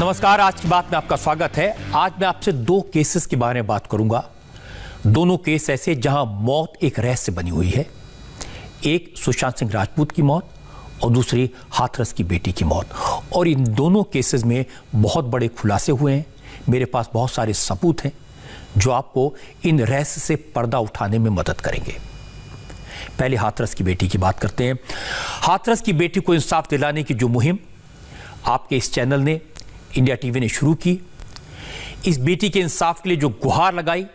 नमस्कार, आज की बात में आपका स्वागत है। आज मैं आपसे दो केसेस के बारे में बात करूंगा। दोनों केस ऐसे जहां मौत एक रहस्य बनी हुई है। एक सुशांत सिंह राजपूत की मौत और दूसरी हाथरस की बेटी की मौत। और इन दोनों केसेस में बहुत बड़े खुलासे हुए हैं। मेरे पास बहुत सारे सबूत हैं जो आपको इन रहस्य से पर्दा उठाने में मदद करेंगे। पहले हाथरस की बेटी की बात करते हैं। हाथरस की बेटी को इंसाफ दिलाने की जो मुहिम आपके इस चैनल ने, इंडिया टीवी ने शुरू की, इस बेटी के इंसाफ के लिए जो गुहार लगाई,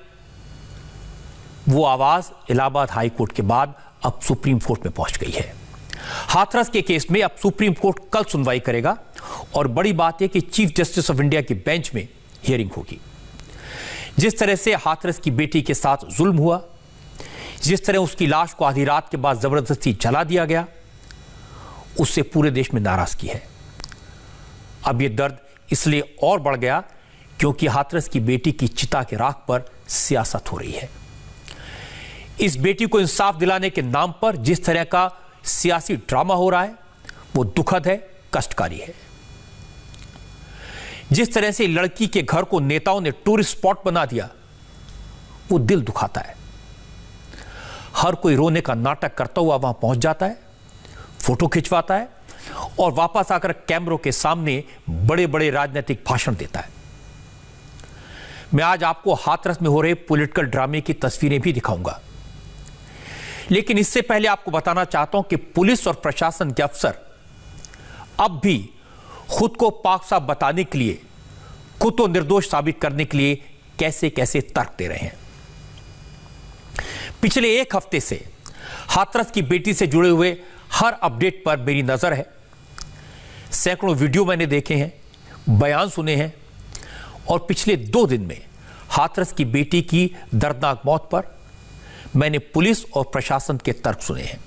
वो आवाज इलाहाबाद हाई कोर्ट के बाद अब सुप्रीम कोर्ट में पहुंच गई है। हाथरस के केस में अब सुप्रीम कोर्ट कल सुनवाई करेगा और बड़ी बात यह कि चीफ जस्टिस ऑफ इंडिया की बेंच में हियरिंग होगी। जिस तरह से हाथरस की बेटी के साथ जुल्म हुआ, जिस तरह उसकी लाश को आधी रात के बाद जबरदस्ती जला दिया गया, उससे पूरे देश में नाराजगी है। अब यह दर्द इसलिए और बढ़ गया क्योंकि हाथरस की बेटी की चिता के राख पर सियासत हो रही है। इस बेटी को इंसाफ दिलाने के नाम पर जिस तरह का सियासी ड्रामा हो रहा है वो दुखद है, कष्टकारी है। जिस तरह से लड़की के घर को नेताओं ने टूरिस्ट स्पॉट बना दिया, वो दिल दुखाता है। हर कोई रोने का नाटक करता हुआ वहां पहुंच जाता है, फोटो खिंचवाता है और वापस आकर कैमरों के सामने बड़े बड़े राजनीतिक भाषण देता है। मैं आज आपको हाथरस में हो रहे पॉलिटिकल ड्रामे की तस्वीरें भी दिखाऊंगा, लेकिन इससे पहले आपको बताना चाहता हूं कि पुलिस और प्रशासन के अफसर अब भी खुद को पाक साफ बताने के लिए, खुद को निर्दोष साबित करने के लिए कैसे कैसे तर्क दे रहे हैं। पिछले एक हफ्ते से हाथरस की बेटी से जुड़े हुए हर अपडेट पर मेरी नजर है। सैकड़ों वीडियो मैंने देखे हैं, बयान सुने हैं और पिछले 2 दिन में हाथरस की बेटी की दर्दनाक मौत पर मैंने पुलिस और प्रशासन के तर्क सुने हैं।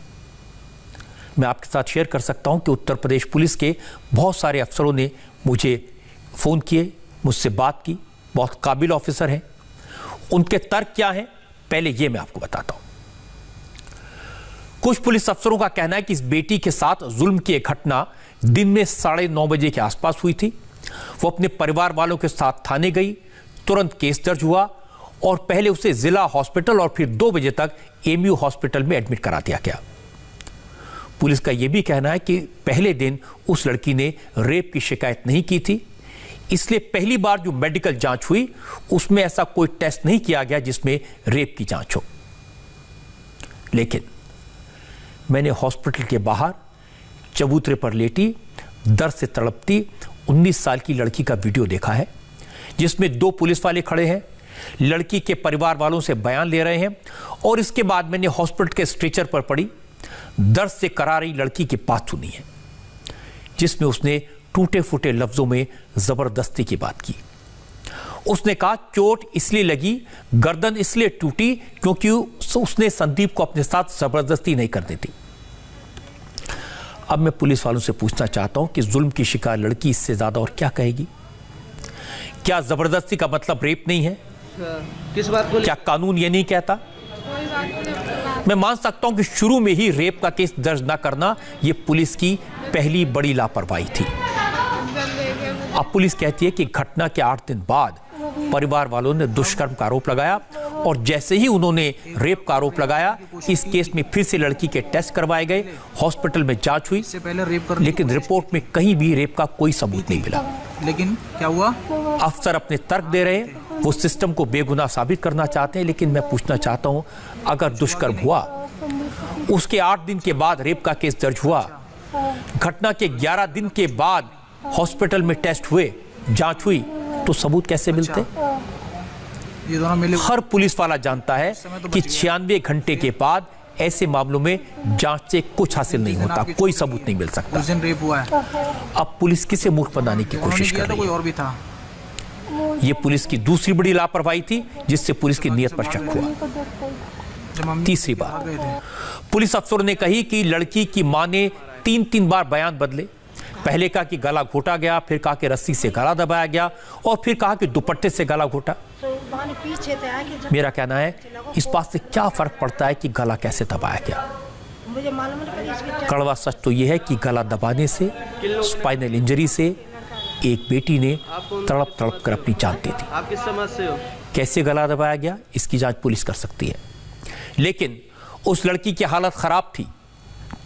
मैं आपके साथ शेयर कर सकता हूं कि उत्तर प्रदेश पुलिस के बहुत सारे अफसरों ने मुझे फोन किए, मुझसे बात की, बहुत काबिल ऑफिसर हैं। उनके तर्क क्या हैं, पहले ये मैं आपको बताता हूं। कुछ पुलिस अफसरों का कहना है कि इस बेटी के साथ जुल्म की एक घटना दिन में 9:30 बजे के आसपास हुई थी। वो अपने परिवार वालों के साथ थाने गई, तुरंत केस दर्ज हुआ और पहले उसे जिला हॉस्पिटल और फिर 2 बजे तक एमयू हॉस्पिटल में एडमिट करा दिया गया। पुलिस का यह भी कहना है कि पहले दिन उस लड़की ने रेप की शिकायत नहीं की थी, इसलिए पहली बार जो मेडिकल जांच हुई उसमें ऐसा कोई टेस्ट नहीं किया गया जिसमें रेप की जांच हो। लेकिन मैंने हॉस्पिटल के बाहर चबूतरे पर लेटी, दर्द से तड़पती 19 साल की लड़की का वीडियो देखा है, जिसमें 2 पुलिस वाले खड़े हैं, लड़की के परिवार वालों से बयान ले रहे हैं। और इसके बाद मैंने हॉस्पिटल के स्ट्रेचर पर पड़ी दर्द से करा रही लड़की की बात सुनी है, जिसमें उसने टूटे फूटे लफ्जों में जबरदस्ती की बात की। उसने कहा चोट इसलिए लगी, गर्दन इसलिए टूटी क्योंकि उसने संदीप को अपने साथ जबरदस्ती नहीं करनी थी। अब मैं पुलिस वालों से पूछना चाहता हूं कि जुल्म की शिकार लड़की इससे ज्यादा और क्या कहेगी? क्या जबरदस्ती का मतलब रेप नहीं है? किस बात को? क्या कानून ये नहीं कहता? मैं मान सकता हूं कि शुरू में ही रेप का केस दर्ज न करना यह पुलिस की पहली बड़ी लापरवाही थी। अब पुलिस कहती है कि घटना के 8 दिन बाद परिवार वालों ने दुष्कर्म का आरोप लगाया और जैसे ही उन्होंने रेप का आरोप लगाया, इस केस में फिर से लड़की के टेस्ट करवाए गए, हॉस्पिटल में जांच हुई, लेकिन रिपोर्ट में कहीं भी रेप का कोई सबूत नहीं मिला। लेकिन क्या हुआ? अफसर अपने तर्क दे रहे हैं, वो सिस्टम को बेगुनाह साबित करना चाहते हैं। लेकिन मैं पूछना चाहता हूं, अगर दुष्कर्म हुआ, उसके 8 दिन के बाद रेप का केस दर्ज हुआ, घटना के 11 दिन के बाद हॉस्पिटल में टेस्ट हुए, जांच हुई, तो सबूत कैसे मिलते? ये दोनों मिले। हर पुलिस वाला जानता है कि 96 घंटे के बाद ऐसे मामलों में जांच से कुछ हासिल नहीं होता, कोई सबूत नहीं मिल सकता। उस दिन रेप हुआ है। अब पुलिस किसे मूर्ख बनाने की कोशिश कर रही है? कोई और भी था। ये पुलिस की दूसरी बड़ी लापरवाही थी, जिससे पुलिस की नीयत पर शक हुआ। तीसरी बात, पुलिस अफसरों ने कही कि लड़की की मां ने 3 बार बयान बदले। पहले कहा कि गला घोटा गया, फिर कहा कि रस्सी से गला दबाया गया और फिर कहा कि दुपट्टे से गला घोटा। मेरा कहना है, इस बात से क्या फर्क पड़ता है कि गला कैसे दबाया गया? कड़वा सच तो यह है कि गला दबाने से, स्पाइनल इंजरी से एक बेटी ने तड़प तड़प कर अपनी जान दी थी। आप किस समाज से हो? कैसे गला दबाया गया इसकी जांच पुलिस कर सकती है, लेकिन उस लड़की की हालत खराब थी,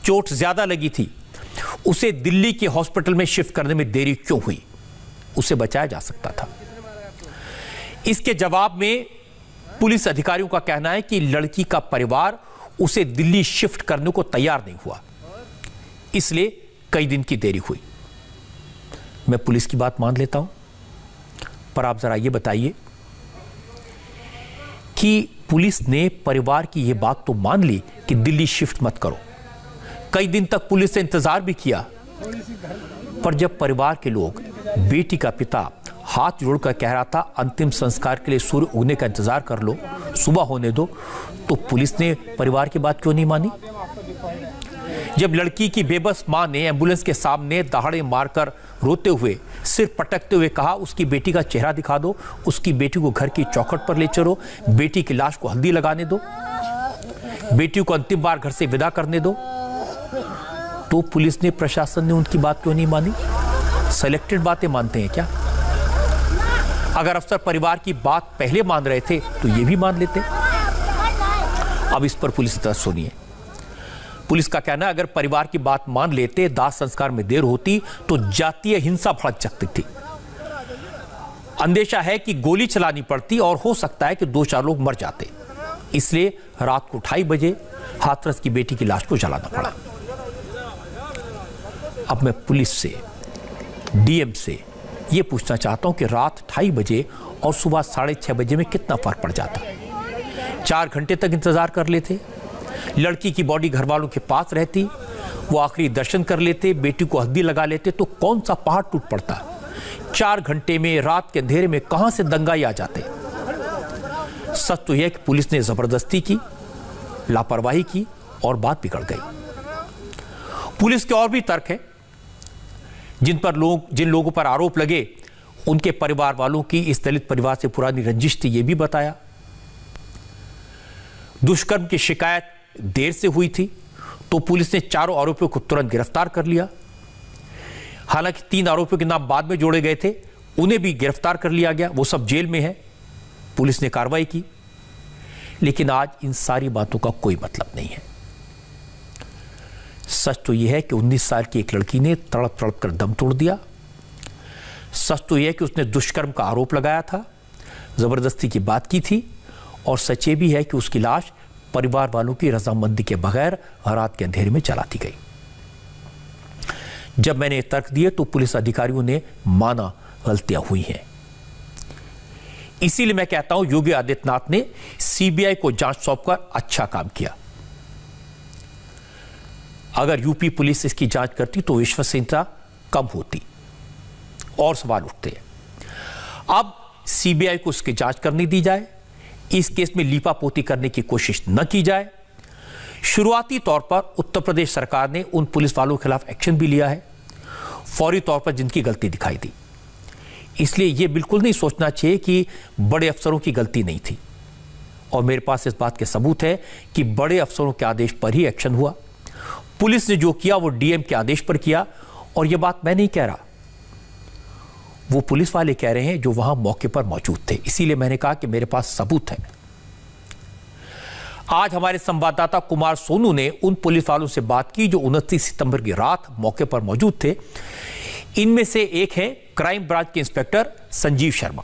चोट ज्यादा लगी थी, उसे दिल्ली के हॉस्पिटल में शिफ्ट करने में देरी क्यों हुई? उसे बचाया जा सकता था। इसके जवाब में पुलिस अधिकारियों का कहना है कि लड़की का परिवार उसे दिल्ली शिफ्ट करने को तैयार नहीं हुआ, इसलिए कई दिन की देरी हुई। मैं पुलिस की बात मान लेता हूं, पर आप जरा यह बताइए कि पुलिस ने परिवार की यह बात तो मान ली कि दिल्ली शिफ्ट मत करो, कई दिन तक पुलिस ने इंतजार भी किया, पर जब परिवार के लोग, बेटी का पिता हाथ जोड़कर कह रहा था अंतिम संस्कार के लिए सूर्य उगने का इंतजार कर लो, सुबह होने दो, तो पुलिस ने परिवार की बात क्यों नहीं मानी? जब लड़की की बेबस मां ने एम्बुलेंस के सामने दहाड़े मारकर रोते हुए, सिर पटकते हुए कहा उसकी बेटी का चेहरा दिखा दो, उसकी बेटी को घर की चौखट पर ले चलो, बेटी की लाश को हल्दी लगाने दो, बेटी को अंतिम बार घर से विदा करने दो, तो पुलिस ने, प्रशासन ने उनकी बात क्यों नहीं मानी? सेलेक्टेड बातें मानते हैं क्या? अगर अफसर परिवार की बात पहले मान रहे थे तो ये भी मान लेते। अब इस पर पुलिस की तरफ सुनिए। पुलिस का कहना है अगर परिवार की बात मान लेते, दाह संस्कार में देर होती तो जातीय हिंसा भड़क सकती थी। अंदेशा है कि गोली चलानी पड़ती और हो सकता है कि 2-4 लोग मर जाते, इसलिए रात को 2:30 बजे हाथरस की बेटी की लाश को जलाना पड़ा। अब मैं पुलिस से, डीएम से यह पूछना चाहता हूं कि रात 2:30 बजे और सुबह 6:30 बजे में कितना फर्क पड़ जाता? 4 घंटे तक इंतजार कर लेते, लड़की की बॉडी घर वालों के पास रहती, वो आखिरी दर्शन कर लेते, बेटी को हल्दी लगा लेते, तो कौन सा पहाड़ टूट पड़ता? 4 घंटे में, रात के अंधेरे में कहां से दंगाई आ जाते? सच तो यह कि पुलिस ने जबरदस्ती की, लापरवाही की और बात बिगड़ गई। पुलिस के और भी तर्क हैं जिन लोगों पर आरोप लगे उनके परिवार वालों की इस दलित परिवार से पुरानी रंजिश थी, यह भी बताया। दुष्कर्म की शिकायत देर से हुई थी तो पुलिस ने 4 आरोपियों को तुरंत गिरफ्तार कर लिया। हालांकि 3 आरोपियों के नाम बाद में जोड़े गए थे, उन्हें भी गिरफ्तार कर लिया गया, वो सब जेल में है, पुलिस ने कार्रवाई की। लेकिन आज इन सारी बातों का कोई मतलब नहीं है। सच तो यह है कि 19 साल की एक लड़की ने तड़प तड़प कर दम तोड़ दिया। सच तो यह है कि उसने दुष्कर्म का आरोप लगाया था, जबरदस्ती की बात की थी, और सच ये भी है कि उसकी लाश परिवार वालों की रजामंदी के बगैर रात के अंधेरे में जला दी गई। जब मैंने तर्क दिए तो पुलिस अधिकारियों ने माना गलतियां हुई हैं। इसीलिए मैं कहता हूं योगी आदित्यनाथ ने सीबीआई को जांच सौंपकर अच्छा काम किया। अगर यूपी पुलिस इसकी जांच करती तो विश्वसनीयता कम होती और सवाल उठते हैं। अब सीबीआई को इसकी जांच करने दी जाए, इस केस में लीपापोती करने की कोशिश न की जाए। शुरुआती तौर पर उत्तर प्रदेश सरकार ने उन पुलिस वालों के खिलाफ एक्शन भी लिया है, फौरी तौर पर जिनकी गलती दिखाई दी। इसलिए यह बिल्कुल नहीं सोचना चाहिए कि बड़े अफसरों की गलती नहीं थी, और मेरे पास इस बात के सबूत है कि बड़े अफसरों के आदेश पर ही एक्शन हुआ। पुलिस ने जो किया वो डीएम के आदेश पर किया, और यह बात मैं नहीं कह रहा, वो पुलिस वाले कह रहे हैं जो वहां मौके पर मौजूद थे। इसीलिए मैंने कहा कि मेरे पास सबूत है। आज हमारे संवाददाता कुमार सोनू ने उन पुलिस वालों से बात की जो 29 सितंबर की रात मौके पर मौजूद थे। इनमें से एक है क्राइम ब्रांच के इंस्पेक्टर संजीव शर्मा।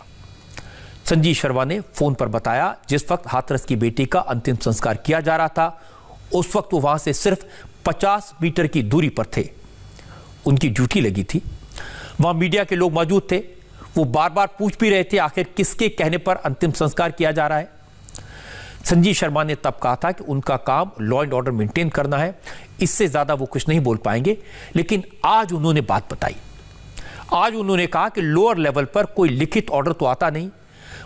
संजीव शर्मा ने फोन पर बताया जिस वक्त हाथरस की बेटी का अंतिम संस्कार किया जा रहा था, उस वक्त वो वहां से सिर्फ 50 मीटर की दूरी पर थे। उनकी ड्यूटी लगी थी, वहां मीडिया के लोग मौजूद थे। वो बार बार पूछ भी रहे थे आखिर किसके कहने पर अंतिम संस्कार किया जा रहा है। संजीव शर्मा ने तब कहा था कि उनका काम लॉ एंड ऑर्डर मेंटेन करना है, इससे ज्यादा वो कुछ नहीं बोल पाएंगे। लेकिन आज उन्होंने बात बताई। आज उन्होंने कहा कि लोअर लेवल पर कोई लिखित ऑर्डर तो आता नहीं,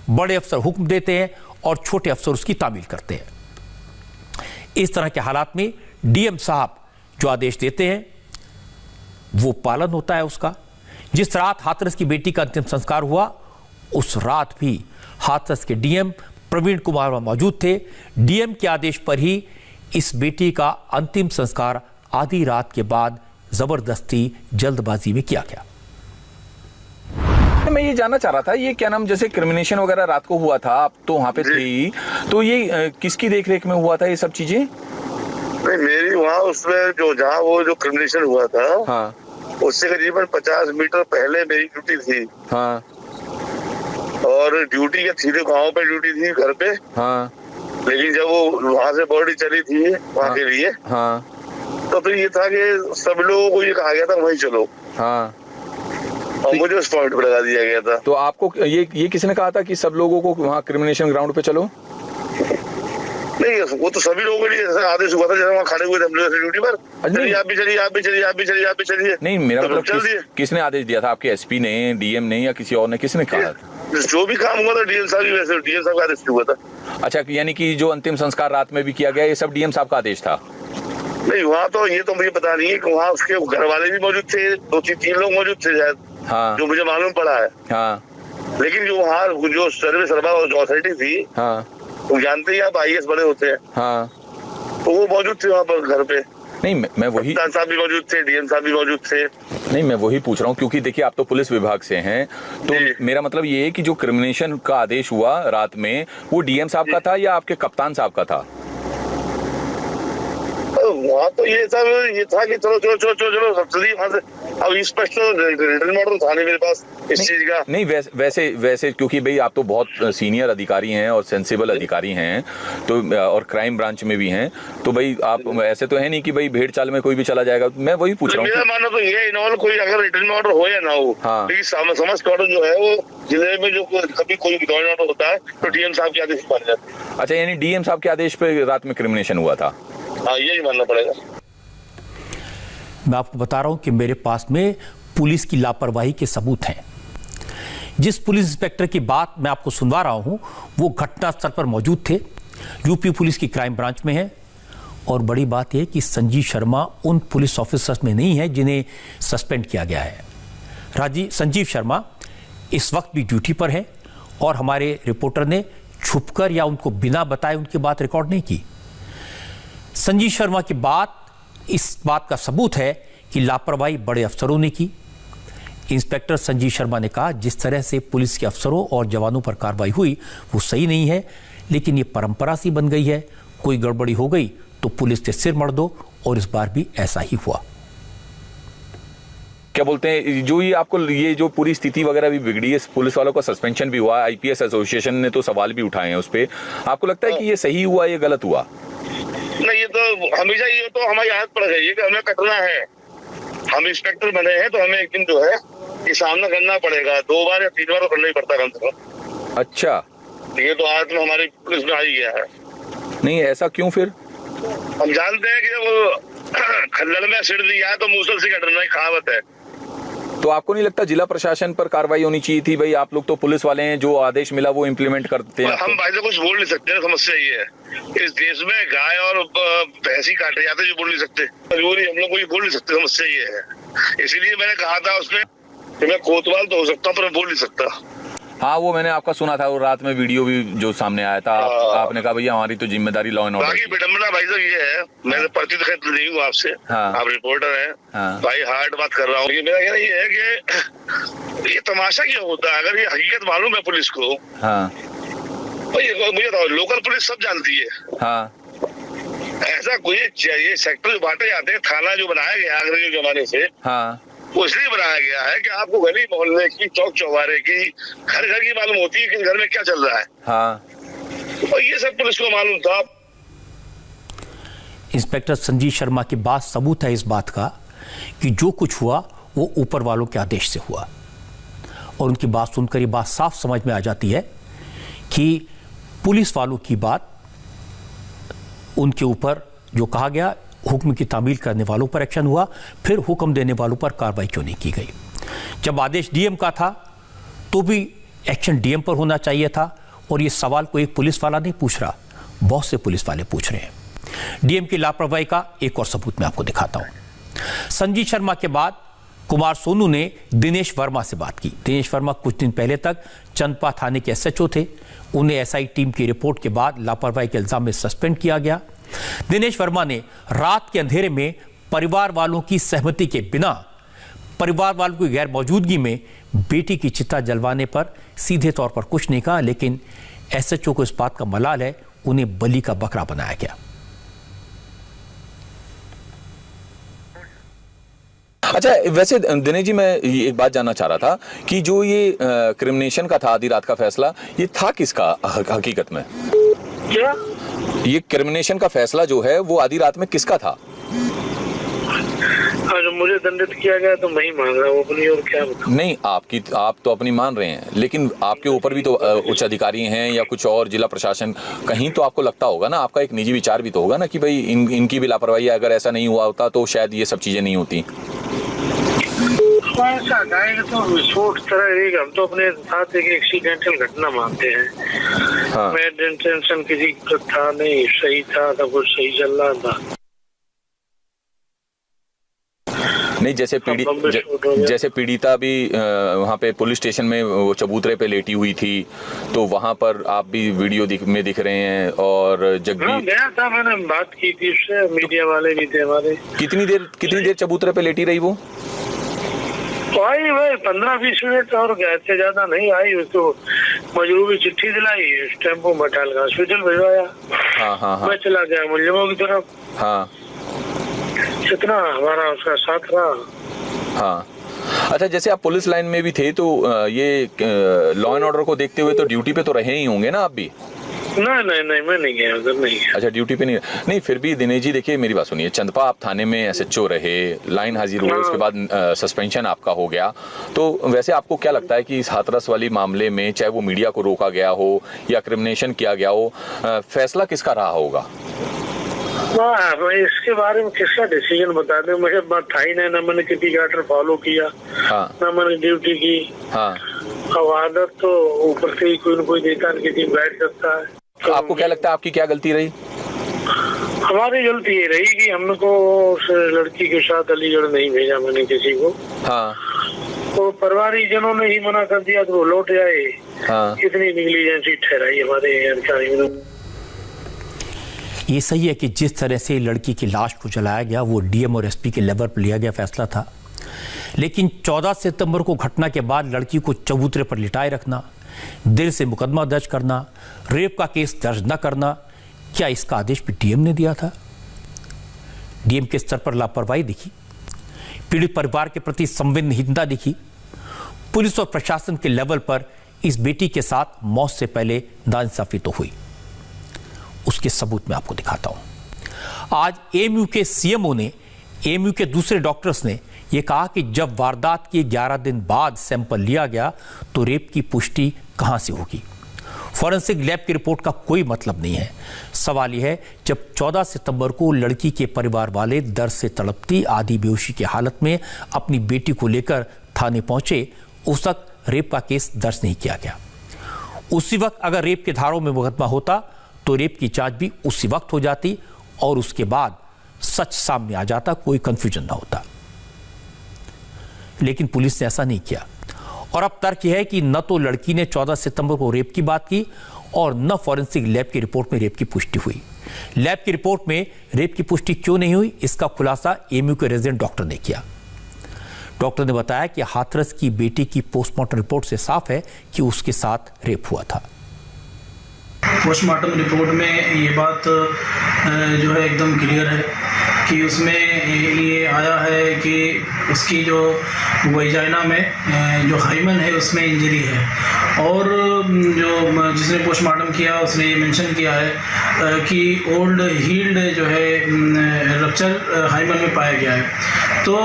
बड़े अफसर हुक्म देते हैं और छोटे अफसर उसकी तामील करते हैं। इस तरह के हालात में डीएम साहब जो आदेश देते हैं वो पालन होता है उसका। जिस रात हाथरस की बेटी का अंतिम संस्कार हुआ, उस रात भी हाथरस के डीएम प्रवीण कुमार वहां मौजूद थे। डीएम के आदेश पर ही इस बेटी का अंतिम संस्कार आधी रात के बाद जबरदस्ती जल्दबाजी में किया गया। ये जानना चाह रहा था, ये क्या नाम, जैसे क्रिमिनेशन वगैरह रात को हुआ था, आप तो वहाँ पे थे ही, तो ये किसकी देखरेख में हुआ था ये सब चीजें? नहीं, मेरी वहाँ उसमें जहाँ वो जो क्रिमिनेशन हुआ था, हाँ, उससे करीबन 50 मीटर पहले मेरी ड्यूटी थी। हाँ, और ड्यूटी के सीधे गाँव पे ड्यूटी थी, घर पे। हाँ, लेकिन जब वो वहाँ से बॉडी चली थी वहाँ के लिए, हाँ, तो फिर ये था कि सब लोगों को ये कहा गया था वहीं चलो, हाँ, और मुझे उस पॉइंट पे लगा दिया गया था। तो आपको ये किसने कहा था कि सब लोगों को वहाँ क्रिमिनेशन ग्राउंड पे चलो? नहीं, वो तो सभी लोगों के लिए ऐसा आदेश हुआ था, जैसे वहाँ खड़े हुए थे हम लोग ड्यूटी पर, चलिए आप भी चलिए, आप भी चलिए, आप भी चलिए, आप भी चलिए। नहीं, मेरा तो मतलब किसने आदेश दिया था? आपके एसपी ने, डीएम ने, या किसी और ने? किसने कहा? जो भी काम हुआ था डीएम साहब ही, वैसे डीएम साहब का आदेश हुआ था। अच्छा, यानी कि जो अंतिम संस्कार रात में भी किया गया, ये सब डीएम साहब का आदेश था? नहीं, वहाँ तो ये तो मुझे पता नहीं है कि वहाँ उसके घर वाले भी मौजूद थे, 2-3 लोग मौजूद थे शायद, हाँ, जो मुझे मालूम पड़ा है। हाँ, लेकिन जो वहाँ जो सर्विस अथॉरिटी थी, हाँ, वो जानते ही आप आईएएस बड़े होते हैं, हाँ, तो वो मौजूद थे वहाँ पर घर पे। नहीं, मैं वही, कप्तान साहब भी मौजूद थे, डीएम साहब भी मौजूद थे। नहीं, मैं वही पूछ रहा हूँ, क्योंकि देखिए आप तो पुलिस विभाग से हैं, तो मेरा मतलब ये है कि जो क्रिमिनेशन का आदेश हुआ रात में, वो डीएम साहब का था या आपके कप्तान साहब का था? वहाँ तो ये था कि चलो चलो चलो चलो चलो चलिए वहाँ से। अब स्पष्ट रिटर्न ऑर्डर था नहीं मेरे पास इस चीज का। नहीं, वैसे क्योंकि भाई आप तो बहुत सीनियर अधिकारी हैं और सेंसिबल अधिकारी हैं, तो और क्राइम ब्रांच में भी हैं, तो भाई आप ऐसे तो है नहीं कि भाई भेड़ चाल में कोई भी चला जाएगा। मैं वही पूछ रहा हूँ। मेरा मानना तो ये इन्वॉल्व कोई अगर रिटर्न ऑर्डर हो या ना हो, हाँ, लेकिन समझ ऑर्डर जो है वो जिले में जो कभी कोई रिटर्न ऑर्डर होता है तो डीएम साहब के आदेश मान जाते हैं। अच्छा, यानी डीएम साहब के आदेश पे रात में क्रिमिनेशन हुआ था? हाँ, यही मानना पड़ेगा। मैं आपको बता रहा हूं कि मेरे पास में पुलिस की लापरवाही के सबूत हैं। जिस पुलिस इंस्पेक्टर की बात मैं आपको सुनवा रहा हूं, वो घटनास्थल पर मौजूद थे, यूपी पुलिस की क्राइम ब्रांच में है। और बड़ी बात यह कि संजीव शर्मा उन पुलिस ऑफिसर्स में नहीं है जिन्हें सस्पेंड किया गया है। संजीव शर्मा इस वक्त भी ड्यूटी पर है और हमारे रिपोर्टर ने छुपकर या उनको बिना बताए उनकी बात रिकॉर्ड नहीं की। संजीव शर्मा की बात इस बात का सबूत है कि लापरवाही बड़े अफसरों ने की। इंस्पेक्टर संजीव शर्मा ने कहा जिस तरह से पुलिस के अफसरों और जवानों पर कार्रवाई हुई वो सही नहीं है, लेकिन ये परंपरा सी बन गई है, कोई गड़बड़ी हो गई तो पुलिस के सिर मड़ दो, और इस बार भी ऐसा ही हुआ। क्या बोलते हैं, जो ये आपको ये जो पूरी स्थिति वगैरह भी बिगड़ी है, पुलिस वालों का सस्पेंशन भी हुआ, आईपीएस एसोसिएशन ने तो सवाल भी उठाए हैं उस पे, आपको लगता है कि ये सही हुआ या गलत हुआ? नहीं, ये तो हमेशा ये तो हमारी आदत पड़ गई है कि हमें कटना है। हम इंस्पेक्टर बने हैं तो हमें एक दिन जो है ये सामना करना पड़ेगा, 2 बार या 3 बार तो करना ही पड़ता है कम से कम। अच्छा, ये तो आदत में हमारी पुलिस में आ ही गया है। नहीं, ऐसा क्यों? फिर हम जानते हैं कि जब खल्लल में सिर दिया है तो मूसल से कटना ही कहावत है। तो आपको नहीं लगता जिला प्रशासन पर कार्रवाई होनी चाहिए थी? भाई आप लोग तो पुलिस वाले हैं, जो आदेश मिला वो इम्प्लीमेंट करते हैं। हम भाई से कुछ बोल नहीं सकते, समस्या ये है इस देश में गाय और भैंस ही काटे जाते जो बोल नहीं सकते, मजबूरी हम लोग को ये बोल नहीं सकते, समस्या ये है। इसीलिए मैंने कहा था उसमें कि मैं कोतवाल तो हो सकता हूँ पर मैं बोल नहीं सकता। हाँ, वो मैंने आपका सुना था, वो रात में वीडियो भी जो सामने आया था, आपने कहा भैया हमारी तो जिम्मेदारी लॉ एंड ऑर्डर। बाकी विडम्बना भाई साहब ये है, मैं परिचित नहीं हूँ आपसे, आप रिपोर्टर हैं, भाई हार्ड बात कर रहा हूँ। मेरा कहना ये है कि ये तमाशा क्यों होता है? अगर ये हकीकत मालूम है पुलिस को, मुझे तो लोकल पुलिस सब जानती है, ऐसा कोई ये सेक्टर जो बांटे जाते हैं, थाना जो बनाया गया अंग्रेजों के जमाने से, वो इसलिए बनाया गया है कि आपको गली मोहल्ले की, चौक चौबारे की, घर घर की मालूम होती है कि घर में क्या चल रहा है। और ये सब पुलिस को मालूम था। इंस्पेक्टर संजीव शर्मा की बात सबूत है इस बात का कि जो कुछ हुआ वो ऊपर वालों के आदेश से हुआ। और उनकी बात सुनकर ये बात साफ समझ में आ जाती है कि पुलिस वालों की बात, उनके ऊपर जो कहा गया हुक्म की तामील करने वालों पर एक्शन हुआ, फिर हुक्म देने वालों पर कार्रवाई क्यों नहीं की गई? जब आदेश डीएम का था तो भी एक्शन डीएम पर होना चाहिए था। और ये सवाल कोई एक पुलिस वाला नहीं पूछ रहा, बहुत से पुलिस वाले पूछ रहे हैं। डीएम की लापरवाही का एक और सबूत मैं आपको दिखाता हूं। संजीव शर्मा के बाद कुमार सोनू ने दिनेश वर्मा से बात की। दिनेश वर्मा कुछ दिन पहले तक चंदपा थाने के एसएचओ थे, उन्हें एसआई टीम की रिपोर्ट के बाद लापरवाही के इल्जाम में सस्पेंड किया गया। दिनेश वर्मा ने रात के अंधेरे में परिवार वालों की सहमति के बिना, परिवार वालों की गैर मौजूदगी में बेटी की चिता जलवाने पर सीधे तौर पर कुछ नहीं कहा, लेकिन एसएचओ को इस बात का मलाल है उन्हें बलि का बकरा बनाया गया। अच्छा, वैसे दिनेश जी, मैं एक बात जानना चाह रहा था कि जो ये क्रिमिनेशन का था आधी रात का फैसला, ये था किसका हकीकत में? क्या ये क्रिमिनेशन का फैसला जो है वो आधी रात में किसका था? जो मुझे दंडित किया गया तो मैं ही मान रहा हूँ अपनी, और क्या बताऊं? नहीं, आप तो अपनी मान रहे हैं, लेकिन आपके ऊपर भी तो उच्च अधिकारी हैं या कुछ और जिला प्रशासन, कहीं तो आपको लगता होगा ना, आपका एक निजी विचार भी तो होगा ना कि भाई इनकी भी लापरवाही है, अगर ऐसा नहीं हुआ होता तो शायद ये सब चीजें नहीं होती। ऐसा जाएगा तो विस्फोट तरह एक, हम तो अपने साथ एक एक्सीडेंटल घटना मानते हैं। हाँ। मैं टेंशन किसी का था नहीं, सही था, सब कुछ सही चल रहा था। नहीं, जैसे पीड़िता भी वहाँ पे पुलिस स्टेशन में वो चबूतरे पे लेटी हुई थी, तो वहाँ पर आप भी वीडियो में दिख रहे हैं, और हाँ, गया था, मैंने बात की थी उससे, मीडिया वाले भी थे हमारे। कितनी देर चबूतरे पे लेटी रही वो? आई भाई 15-20 मिनट, और गए थे, ज्यादा नहीं आई। उसको मजरूबी चिट्ठी दिलाई, टेम्पो में डाल कर हॉस्पिटल भिजवाया। हाँ। मैं चला गया मुलजिमों की तरफ। हाँ, कितना हमारा उसका साथ रहा। हाँ। अच्छा, जैसे आप पुलिस लाइन में भी थे तो ये लॉ एंड ऑर्डर को देखते हुए तो ड्यूटी पे तो रहे ही होंगे ना आप भी? नहीं, मैं नहीं गया उधर, नहीं गया। अच्छा, ड्यूटी पे नहीं, फिर भी दिनेश जी देखिए, मेरी बात सुनिए, चंदपा आप थाने में एसएचओ रहे, लाइन हाजिर हुए, उसके बाद सस्पेंशन आपका हो गया, तो वैसे आपको क्या लगता है कि इस हाथरस वाली मामले में, चाहे वो मीडिया को रोका गया हो या क्रिमिनेशन किया गया हो, फैसला किसका रहा होगा? इसके बारे में किसका डिसीजन बता दे, मुझे बात था ही नहीं, ना मैंने किसी का ऑर्डर फॉलो किया। हाँ। ना मैंने ड्यूटी की। हाँ। अब आदत तो ऊपर से ही कोई न कोई देता, किसी बैठ सकता है। तो आपको क्या लगता है आपकी क्या गलती रही? हमारी गलती ये रही कि हमको उस लड़की के साथ अलीगढ़ नहीं भेजा मैंने किसी को। हाँ। तो परिवारिक जनों ने ही मना कर दिया तो वो लौट आए। हाँ। इतनी निगलिजेंसी ठहराई हमारे अधिकारियों ने। ये सही है कि जिस तरह से लड़की की लाश को जलाया गया वो डीएम और एसपी के लेवल पर लिया गया फैसला था, लेकिन 14 सितंबर को घटना के बाद लड़की को चबूतरे पर लिटाए रखना, दिल से मुकदमा दर्ज करना, रेप का केस दर्ज न करना, क्या इसका आदेश भी डीएम ने दिया था? डीएम के स्तर पर लापरवाही दिखी, पीड़ित परिवार के प्रति संवेदनहीनता दिखी, पुलिस और प्रशासन के लेवल पर इस बेटी के साथ मौत से पहले नाइंसाफी तो हुई। उसके सबूत मैं आपको दिखाता हूं। आज एएमयू के सीएमओ ने, एएमयू के दूसरे डॉक्टर्स ने यह कहा कि जब वारदात के 11 दिन बाद सैंपल लिया गया तो रेप की पुष्टि कहां से होगी? फॉरेंसिक लैब की रिपोर्ट का कोई मतलब नहीं है। सवाल यह है, जब 14 सितंबर को लड़की के परिवार वाले दर्द से तड़पती आधी बेहोशी की हालत में अपनी बेटी को लेकर थाने पहुंचे, उस वक्त रेप का केस दर्ज नहीं किया गया। उसी वक्त अगर रेप के धाराओं में मुकदमा होता तो रेप की जांच भी उसी वक्त हो जाती और उसके बाद सच सामने आ जाता, कोई कंफ्यूजन ना होता। लेकिन पुलिस ने ऐसा नहीं किया और अब तर्क यह है कि न तो लड़की ने 14 सितंबर को रेप की बात की और न फॉरेंसिक लैब की रिपोर्ट में रेप की पुष्टि हुई। लैब की रिपोर्ट में रेप की पुष्टि क्यों नहीं हुई, इसका खुलासा एएमयू के रेजिडेंट डॉक्टर ने किया। डॉक्टर ने बताया कि हाथरस की बेटी की पोस्टमार्टम रिपोर्ट से साफ है कि उसके साथ रेप हुआ था। पोस्टमार्टम रिपोर्ट में ये बात जो है एकदम क्लियर है कि उसमें ये आया है कि उसकी जो वजाइना में जो हाइमन है उसमें इंजरी है, और जो जिसने पोस्टमार्टम किया उसने ये मेंशन किया है कि ओल्ड हील्ड जो है रप्चर हाइमन में पाया गया है। तो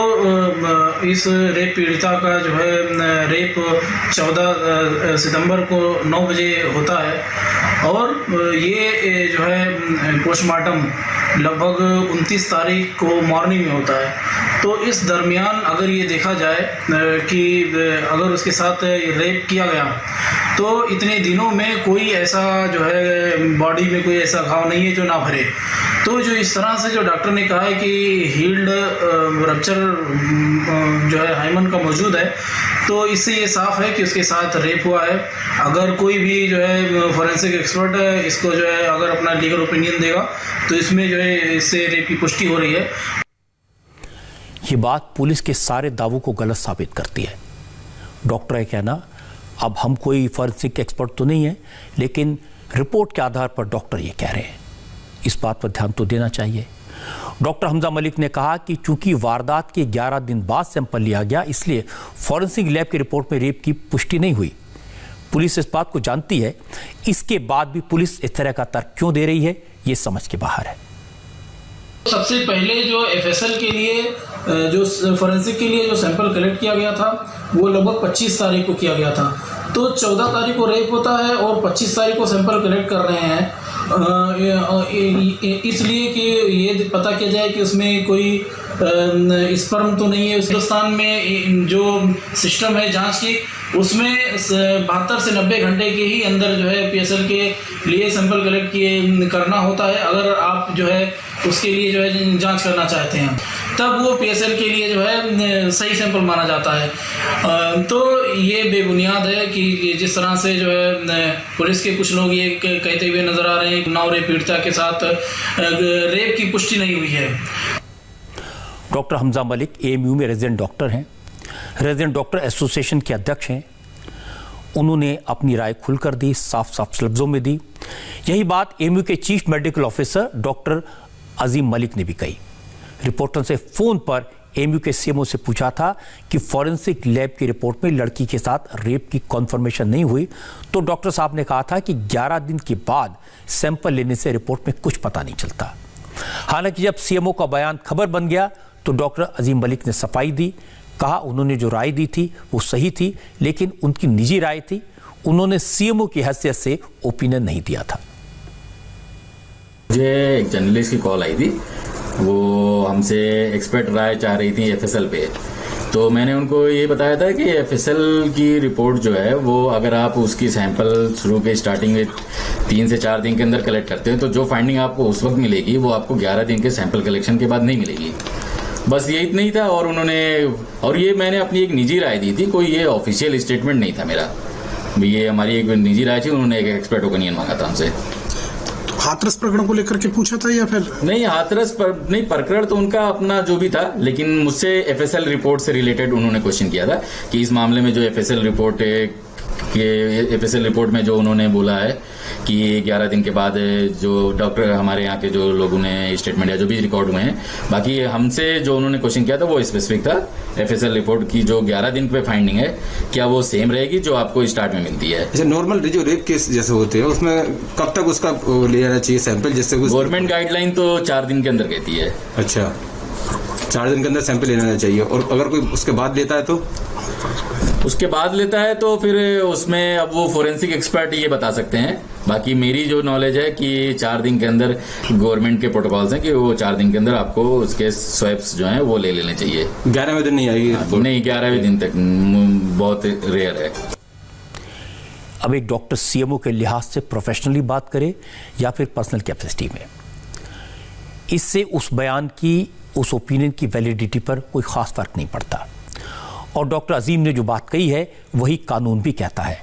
इस रेप पीड़िता का जो है रेप 14 सितंबर को 9 बजे होता है और ये जो है पोस्टमार्टम लगभग 29 तारीख को मॉर्निंग में होता है। तो इस दरमियान अगर ये देखा जाए कि अगर उसके साथ रेप किया गया तो इतने दिनों में कोई ऐसा जो है बॉडी में कोई ऐसा घाव नहीं है जो ना भरे। तो जो इस तरह से जो डॉक्टर ने कहा है कि हील्ड रप्चर जो है हाइमन का मौजूद है, तो इससे ये साफ है कि उसके साथ रेप हुआ है। अगर कोई भी जो है फॉरेंसिक एक्सपर्ट है इसको जो है अगर अपना लीगल ओपिनियन देगा तो इसमें जो है इससे रेप की पुष्टि हो रही है। ये बात पुलिस के सारे दावों को गलत साबित करती है। डॉक्टर है कहना, अब हम कोई फॉरेंसिक एक्सपर्ट तो नहीं है, लेकिन रिपोर्ट के आधार पर डॉक्टर ये कह रहे हैं, इस बात पर ध्यान तो देना चाहिए। डॉक्टर हमजा मलिक ने कहा कि चूंकि वारदात के 11 दिन बाद सैंपल लिया गया, इसलिए फॉरेंसिक लैब की रिपोर्ट में रेप की पुष्टि नहीं हुई। पुलिस इस बात को जानती है, इसके बाद भी पुलिस इस तरह का तर्क क्यों दे रही है, ये समझ के बाहर है। सबसे पहले जो एफएसएल के लिए जो फॉरेंसिक के लिए जो सैंपल कलेक्ट किया गया था वो लगभग 25 तारीख को किया गया था। तो 14 तारीख को रेप होता है और 25 तारीख को सैंपल कलेक्ट कर रहे हैं, इसलिए कि ये पता किया जाए कि उसमें कोई स्पर्म तो नहीं है। हिंदुस्तान में जो सिस्टम है जांच की, उसमें 72 से 90 घंटे के ही अंदर जो है पीएसएल के लिए सैंपल कलेक्ट करना होता है। अगर आप जो है उसके लिए जो है जांच करना चाहते हैं, तब वो पीएसएल के लिए जो है सही सैंपल माना जाता है। तो ये बेबुनियाद है कि जिस तरह से जो है पुलिस के कुछ लोग ये कहते हुए नजर आ रहे हैं कि उन्नाव रेप पीड़िता के साथ रेप की पुष्टि नहीं हुई है। डॉक्टर हमजा मलिक एएमयू में रेजिडेंट डॉक्टर हैं, रेजिडेंट डॉक्टर एसोसिएशन के अध्यक्ष हैं। उन्होंने अपनी राय खुलकर दी, साफ साफ लफ्जों में दी। यही बात एएमयू के चीफ मेडिकल ऑफिसर डॉक्टर अजीम मलिक ने भी कही। रिपोर्टर से फोन पर एएमयू के सीएमओ से पूछा था कि फॉरेंसिक लैब की रिपोर्ट में लड़की के साथ रेप की कॉन्फर्मेशन नहीं हुई, तो डॉक्टर साहब ने कहा था कि 11 दिन के बाद सैंपल लेने से रिपोर्ट में कुछ पता नहीं चलता। हालांकि जब सीएमओ का बयान खबर बन गया तो डॉक्टर अजीम मलिक ने सफाई दी, कहा उन्होंने जो राय दी थी वो सही थी, लेकिन उनकी निजी राय थी, उन्होंने सीएमओ की हैसियत से ओपिनियन नहीं दिया था। मुझे एक जर्नलिस्ट की कॉल आई थी, वो हमसे एक्सपर्ट राय चाह रही थी एफएसएल पे। तो मैंने उनको ये बताया था कि एफएसएल की रिपोर्ट जो है वो अगर आप उसकी सैंपल शुरू के स्टार्टिंग में 3 से 4 दिन के अंदर कलेक्ट करते हैं तो जो फाइंडिंग आपको उस वक्त मिलेगी वो आपको 11 दिन के सैंपल कलेक्शन के बाद नहीं मिलेगी। बस यही नहीं था। और ये मैंने अपनी एक निजी राय दी थी, कोई ये ऑफिशियल स्टेटमेंट नहीं था मेरा, ये हमारी एक निजी राय थी। उन्होंने एक एक्सपर्ट ओपिनियन मांगा था हमसे। हाथरस प्रकरण को लेकर के पूछा था या फिर नहीं? हाथरस नहीं, प्रकरण तो उनका अपना जो भी था, लेकिन मुझसे एफएसएल रिपोर्ट से रिलेटेड उन्होंने क्वेश्चन किया था कि इस मामले में जो एफएसएल रिपोर्ट में जो उन्होंने बोला है कि 11 दिन के बाद जो डॉक्टर हमारे यहाँ के जो लोगों ने स्टेटमेंट या जो भी रिकॉर्ड हुए हैं, बाकी हमसे जो उन्होंने क्वेश्चन किया था वो स्पेसिफिक था। एफएसएल रिपोर्ट की जो 11 दिन पे फाइंडिंग है, क्या वो सेम रहेगी जो आपको स्टार्ट में मिलती है? अच्छा, नॉर्मल जो रेप केस जैसे होते हैं उसमें कब तक उसका ले जाना चाहिए सैंपल? जिससे गवर्नमेंट गाइडलाइन तो 4 दिन के अंदर कहती है। अच्छा, 4 दिन के अंदर सैंपल लेना चाहिए। और अगर कोई उसके बाद लेता है तो फिर उसमें अब वो फोरेंसिक एक्सपर्ट ये बता सकते हैं। बाकी मेरी जो नॉलेज है कि 4 दिन के अंदर गवर्नमेंट के प्रोटोकॉल्स हैं कि वो 4 दिन के अंदर आपको उसके स्वैप्स जो हैं वो ले लेने चाहिए। 11वें दिन नहीं आएगी? नहीं, 11वें दिन तक बहुत रेयर है। अब एक डॉक्टर सीएमओ के लिहाज से प्रोफेशनली बात करे या फिर पर्सनल कैपेसिटी में, इससे उस बयान की, उस ओपिनियन की वैलिडिटी पर कोई खास फर्क नहीं पड़ता। और डॉक्टर अजीम ने जो बात कही है वही कानून भी कहता है।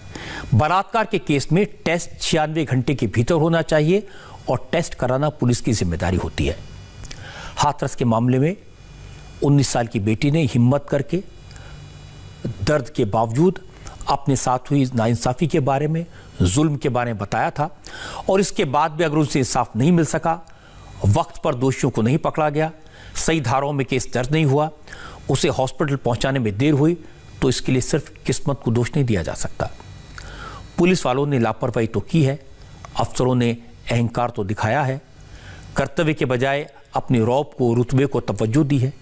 बलात्कार के केस में टेस्ट 96 घंटे के भीतर होना चाहिए और टेस्ट कराना पुलिस की जिम्मेदारी होती है। हाथरस के मामले में 19 साल की बेटी ने हिम्मत करके, दर्द के बावजूद अपने साथ हुई नाइंसाफी के बारे में, जुल्म के बारे में बताया था, और इसके बाद भी अगर उनसे इंसाफ नहीं मिल सका, वक्त पर दोषियों को नहीं पकड़ा गया, सही धाराओं में केस दर्ज नहीं हुआ, उसे हॉस्पिटल पहुंचाने में देर हुई, तो इसके लिए सिर्फ किस्मत को दोष नहीं दिया जा सकता। पुलिस वालों ने लापरवाही तो की है, अफसरों ने अहंकार तो दिखाया है, कर्तव्य के बजाय अपने रौब को, रुतबे को तवज्जो दी है,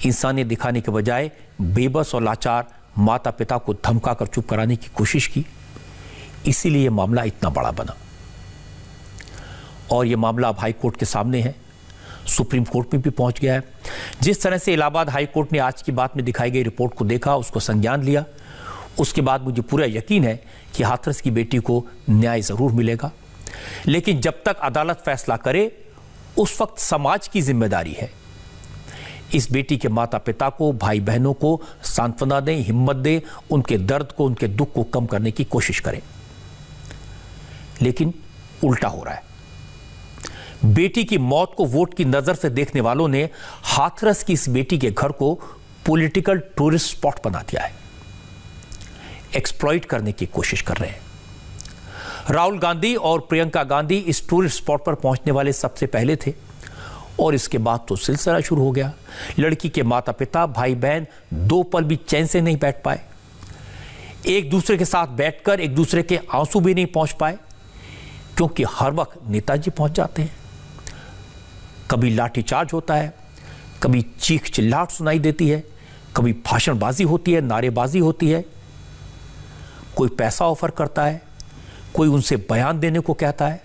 इंसानियत दिखाने के बजाय बेबस और लाचार माता पिता को धमका कर चुप कराने की कोशिश की। इसीलिए यह मामला इतना बड़ा बना और यह मामला अब हाई कोर्ट के सामने है, सुप्रीम कोर्ट में भी पहुंच गया है। जिस तरह से इलाहाबाद हाई कोर्ट ने आज की बात में दिखाई गई रिपोर्ट को देखा, उसको संज्ञान लिया, उसके बाद मुझे पूरा यकीन है कि हाथरस की बेटी को न्याय जरूर मिलेगा। लेकिन जब तक अदालत फैसला करे, उस वक्त समाज की जिम्मेदारी है इस बेटी के माता पिता को, भाई बहनों को सांत्वना दें, हिम्मत दें, उनके दर्द को, उनके दुख को कम करने की कोशिश करें। लेकिन उल्टा हो रहा है। बेटी की मौत को वोट की नजर से देखने वालों ने हाथरस की इस बेटी के घर को पॉलिटिकल टूरिस्ट स्पॉट बना दिया है। एक्सप्लॉइट करने की कोशिश कर रहे हैं। राहुल गांधी और प्रियंका गांधी इस टूरिस्ट स्पॉट पर पहुंचने वाले सबसे पहले थे और इसके बाद तो सिलसिला शुरू हो गया। लड़की के माता पिता, भाई बहन 2 पल भी चैन से नहीं बैठ पाए। एक दूसरे के साथ बैठकर एक दूसरे के आंसू भी नहीं पहुंच पाए, क्योंकि हर वक्त नेताजी पहुंच जाते हैं। कभी लाठीचार्ज होता है, कभी चीख चिल्लाहट सुनाई देती है, कभी भाषणबाजी होती है, नारेबाजी होती है, कोई पैसा ऑफर करता है, कोई उनसे बयान देने को कहता है,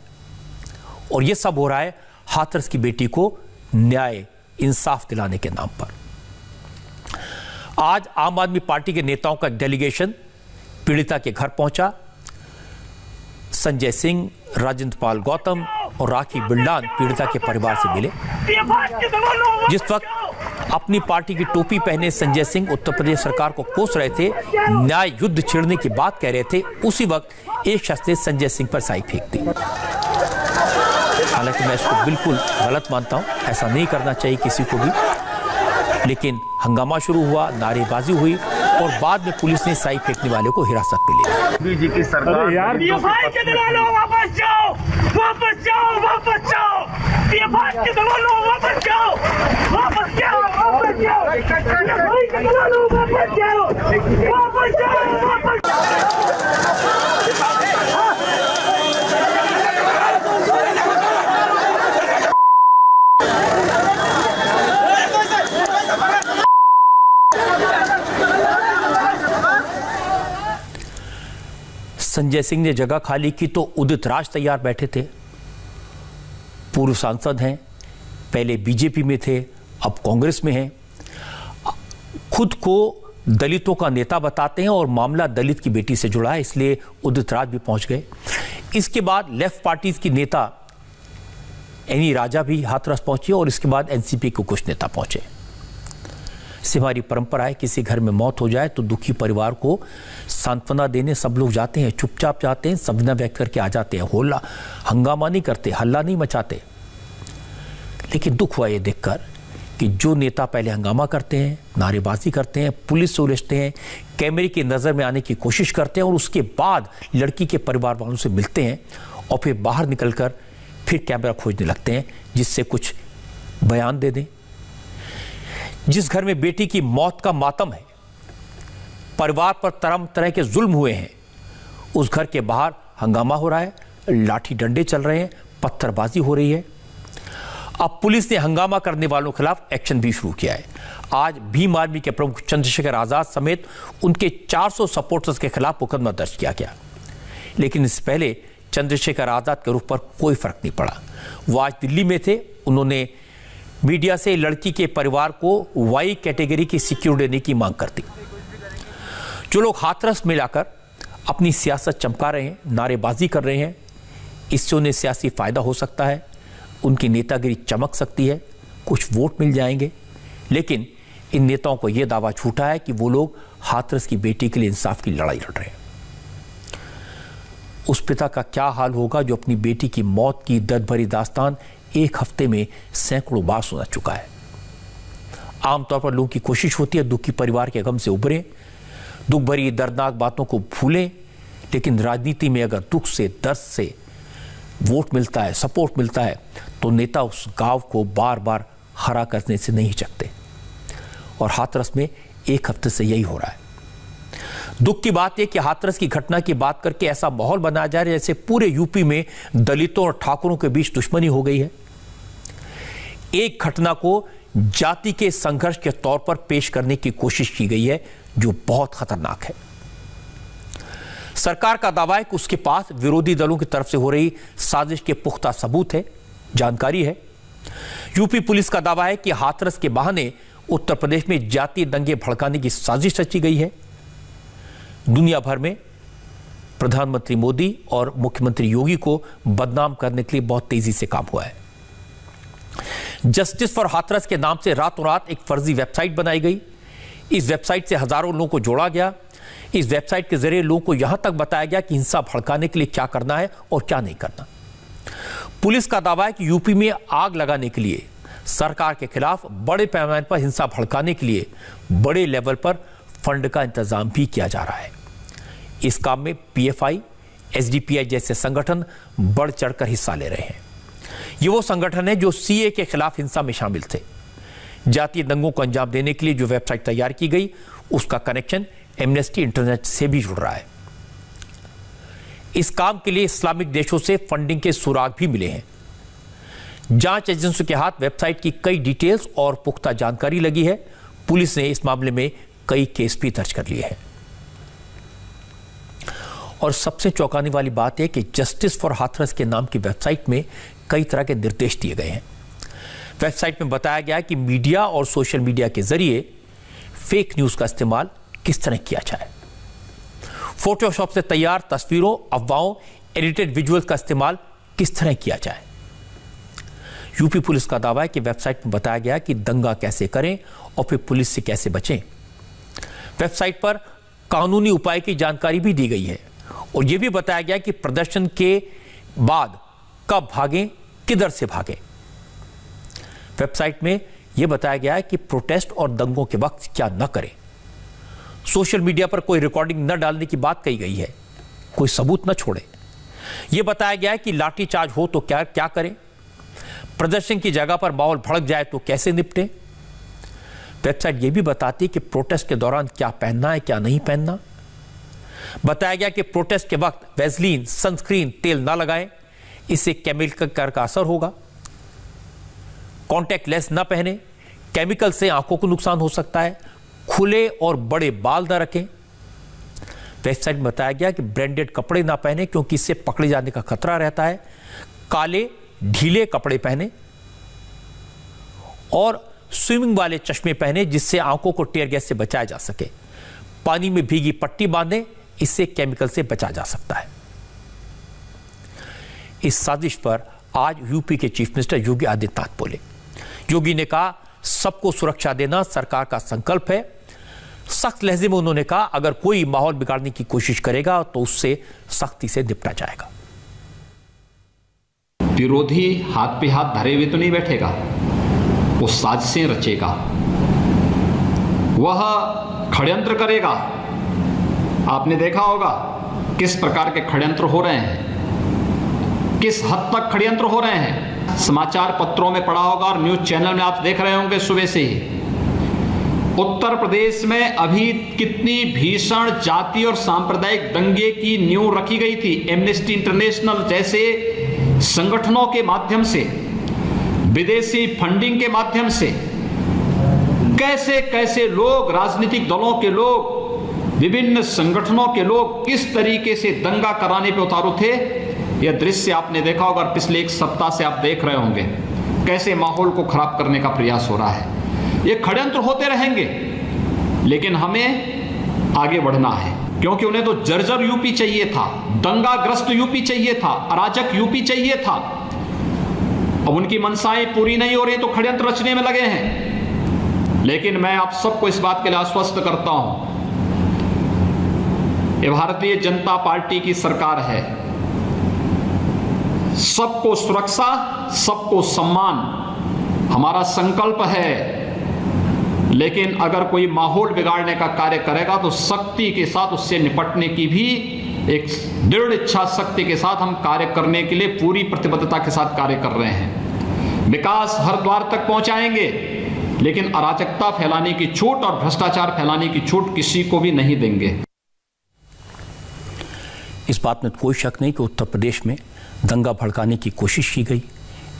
और यह सब हो रहा है हाथरस की बेटी को न्याय इंसाफ दिलाने के नाम पर। आज आम आदमी पार्टी के नेताओं का डेलीगेशन पीड़िता के घर पहुंचा। संजय सिंह, राजेंद्र पाल गौतम और राखी बिल्लान पीड़िता के परिवार से मिले। जिस वक्त अपनी पार्टी की टोपी पहने संजय सिंह उत्तर प्रदेश सरकार को कोस रहे थे, न्याय युद्ध छेड़ने की बात कह रहे थे, उसी वक्त एक शख्स ने संजय सिंह पर साई फेंक दी। हालांकि मैं इसको बिल्कुल गलत मानता हूं, ऐसा नहीं करना चाहिए किसी को भी, लेकिन हंगामा शुरू हुआ, नारेबाजी हुई और बाद में पुलिस ने साई फेंकने वाले को हिरासत में लिया। मोदी जी की सरकार यार वापस जाओ, वापस जाओ, वापस जाओ, वापस जाओ, वापस जाओ, वापस जाओ, वापस जाओ, वापस जाओ। संजय सिंह ने जगह खाली की तो उदित राज तैयार बैठे थे। पूर्व सांसद हैं, पहले बीजेपी में थे, अब कांग्रेस में हैं, खुद को दलितों का नेता बताते हैं और मामला दलित की बेटी से जुड़ा है, इसलिए उदित राज भी पहुंच गए। इसके बाद लेफ्ट पार्टीज की नेता एनी राजा भी हाथरस पहुंचे और इसके बाद एनसीपी के कुछ नेता पहुंचे। इससे हमारी परंपरा है, किसी घर में मौत हो जाए तो दुखी परिवार को सांत्वना देने सब लोग जाते हैं, चुपचाप जाते हैं, संवेदना व्यक्त करके आ जाते हैं, होला हंगामा नहीं करते, हल्ला नहीं मचाते। लेकिन दुख हुआ ये देखकर कि जो नेता पहले हंगामा करते हैं, नारेबाजी करते हैं, पुलिस से उलझते हैं, कैमरे की नज़र में आने की कोशिश करते हैं और उसके बाद लड़की के परिवार वालों से मिलते हैं और फिर बाहर निकलकर फिर कैमरा खोजने लगते हैं जिससे कुछ बयान दे दें। जिस घर में बेटी की मौत का मातम है, परिवार पर तरह तरह के जुल्म हुए हैं, उस घर के बाहर हंगामा हो रहा है, लाठी डंडे चल रहे हैं, पत्थरबाजी हो रही है। अब पुलिस ने हंगामा करने वालों के खिलाफ एक्शन भी शुरू किया है। आज भीम आर्मी के प्रमुख चंद्रशेखर आजाद समेत उनके 400 सपोर्टर्स के खिलाफ मुकदमा दर्ज किया गया। लेकिन इससे पहले चंद्रशेखर आजाद के रुख पर कोई फर्क नहीं पड़ा। वो आज दिल्ली में थे, उन्होंने मीडिया से लड़की के परिवार को वाई कैटेगरी की सिक्योरिटी देने की मांग कर दी। जो लोग हाथरस में लाकर अपनी सियासत चमका रहे हैं, नारेबाजी कर रहे हैं, इससे उन्हें सियासी फायदा हो सकता है, उनकी नेतागिरी चमक सकती है, कुछ वोट मिल जाएंगे। लेकिन इन नेताओं को यह दावा झूठा है कि वो लोग हाथरस की बेटी के लिए इंसाफ की लड़ाई लड़ रहे हैं। उस पिता का क्या हाल होगा जो अपनी बेटी की मौत की दर्द भरी दास्तान एक हफ्ते में सैकड़ों बार सुना चुका है। आमतौर पर लोगों की कोशिश होती है दुखी परिवार के गम से उभरें, दुख भरी दर्दनाक बातों को भूलें, लेकिन राजनीति में अगर दुख से, दर्द से वोट मिलता है, सपोर्ट मिलता है, तो नेता उस गांव को बार बार हरा करने से नहीं हिचकते। और हाथरस में एक हफ्ते से यही हो रहा है। दुख की बात यह कि हाथरस की घटना की बात करके ऐसा माहौल बनाया जा रहा है जैसे पूरे यूपी में दलितों और ठाकुरों के बीच दुश्मनी हो गई है। एक घटना को जाति के संघर्ष के तौर पर पेश करने की कोशिश की गई है, जो बहुत खतरनाक है। सरकार का दावा है कि उसके पास विरोधी दलों की तरफ से हो रही साजिश के पुख्ता सबूत है, जानकारी है। यूपी पुलिस का दावा है कि हाथरस के बहाने उत्तर प्रदेश में जातीय दंगे भड़काने की साजिश रची गई है। दुनिया भर में प्रधानमंत्री मोदी और मुख्यमंत्री योगी को बदनाम करने के लिए बहुत तेजी से काम हुआ है। जस्टिस फॉर हाथरस के नाम से रातों रात एक फर्जी वेबसाइट बनाई गई। इस वेबसाइट से हजारों लोगों को जोड़ा गया। इस वेबसाइट के जरिए लोगों को यहां तक बताया गया कि हिंसा भड़काने के लिए क्या करना है और क्या नहीं करना। पुलिस का दावा है कि यूपी में आग लगाने के लिए, सरकार के खिलाफ बड़े पैमाने पर हिंसा भड़काने के लिए बड़े लेवल पर फंड का इंतजाम भी किया जा रहा है। इस काम में पीएफआई, एसडीपीआई जैसे संगठन बढ़ चढ़कर हिस्सा ले रहे हैं। ये वो संगठन है जो सीए के खिलाफ हिंसा में शामिल थे। जातीय दंगों को अंजाम देने के लिए जो वेबसाइट तैयार की गई, उसका कनेक्शन एमनेस्टी इंटरनेशनल से भी जुड़ रहा है। इस काम के लिए इस्लामिक देशों से फंडिंग के सुराग भी मिले हैं। जांच एजेंसियों के हाथ वेबसाइट की कई डिटेल्स और पुख्ता जानकारी लगी है। पुलिस ने इस मामले में कई केस भी दर्ज कर लिए हैं। और सबसे चौंकाने वाली बात है कि जस्टिस फॉर हाथरस के नाम की वेबसाइट में कई तरह के निर्देश दिए गए हैं। वेबसाइट में बताया गया कि मीडिया और सोशल मीडिया के जरिए फेक न्यूज का इस्तेमाल किस तरह किया जाए। फोटोशॉप से तैयार तस्वीरों, अफवाहों, एडिटेड विजुअल्स का इस्तेमाल किस तरह किया जाए। यूपी पुलिस का दावा है कि वेबसाइट में बताया गया कि दंगा कैसे करें और फिर पुलिस से कैसे बचें। वेबसाइट पर कानूनी उपाय की जानकारी भी दी गई है और यह भी बताया गया कि प्रदर्शन के बाद कब भागें, किधर से भागें। वेबसाइट में यह बताया गया है कि प्रोटेस्ट और दंगों के वक्त क्या न करें। सोशल मीडिया पर कोई रिकॉर्डिंग न डालने की बात कही गई है, कोई सबूत न छोड़े। यह बताया गया है कि लाठीचार्ज हो तो क्या करें, प्रदर्शन की जगह पर माहौल भड़क जाए तो कैसे निपटे। वेबसाइट यह भी बताती है कि प्रोटेस्ट के दौरान क्या पहनना है, क्या नहीं पहनना। बताया गया कि प्रोटेस्ट के वक्त वैसलीन, सनस्क्रीन, तेल ना लगाएं, इससे केमिकल का असर होगा। कॉन्टैक्ट लेंस ना पहने, केमिकल से आंखों को नुकसान हो सकता है। खुले और बड़े बाल ना रखें। वेबसाइट में बताया गया कि ब्रांडेड कपड़े ना पहने क्योंकि इससे पकड़े जाने का खतरा रहता है। काले ढीले कपड़े पहने और स्विमिंग वाले चश्मे पहने जिससे आंखों को टीयर गैस से बचाया जा सके। पानी में भीगी पट्टी बांधे, इससे केमिकल से बचा जा सकता है। इस साजिश पर आज यूपी के चीफ मिनिस्टर योगी आदित्यनाथ बोले। योगी ने कहा, सबको सुरक्षा देना सरकार का संकल्प है। सख्त लहजे में उन्होंने कहा, अगर कोई माहौल बिगाड़ने की कोशिश करेगा तो उससे सख्ती से निपटा जाएगा। विरोधी हाथ पे हाथ धरे हुए तो नहीं बैठेगा, वो साजिशें रचेगा, वह षड्यंत्र करेगा। आपने देखा होगा किस प्रकार के षड्यंत्र हो रहे हैं, किस हद तक षड्यंत्र हो रहे हैं। समाचार पत्रों में पढ़ा होगा और न्यूज चैनल में आप देख रहे होंगे सुबह से ही। उत्तर प्रदेश में अभी कितनी भीषण जाति और सांप्रदायिक दंगे की नींव रखी गई थी। एमनेस्टी इंटरनेशनल जैसे संगठनों के माध्यम से, विदेशी फंडिंग के माध्यम से कैसे कैसे लोग, राजनीतिक दलों के लोग, विभिन्न संगठनों के लोग किस तरीके से दंगा कराने पे उतारू थे। यह दृश्य आपने देखा होगा, पिछले एक सप्ताह से आप देख रहे होंगे कैसे माहौल को खराब करने का प्रयास हो रहा है। ये षड्यंत्र होते रहेंगे, लेकिन हमें आगे बढ़ना है, क्योंकि उन्हें तो जर्जर यूपी चाहिए था, दंगाग्रस्त यूपी चाहिए था, अराजक यूपी चाहिए था। अब उनकी मनसाएं पूरी नहीं हो रही तो षड्यंत्र रचने में लगे हैं। लेकिन मैं आप सबको इस बात के लिए आश्वस्त करता हूं, ये भारतीय जनता पार्टी की सरकार है। सबको सुरक्षा, सबको सम्मान हमारा संकल्प है। लेकिन अगर कोई माहौल बिगाड़ने का कार्य करेगा तो सख्ती के साथ उससे निपटने की भी एक दृढ़ इच्छा शक्ति के साथ हम कार्य करने के लिए पूरी प्रतिबद्धता के साथ कार्य कर रहे हैं। विकास हर द्वार तक पहुंचाएंगे, लेकिन अराजकता फैलाने की छूट और भ्रष्टाचार फैलाने की छूट किसी को भी नहीं देंगे। इस बात में कोई शक नहीं कि उत्तर प्रदेश में दंगा भड़काने की कोशिश की गई।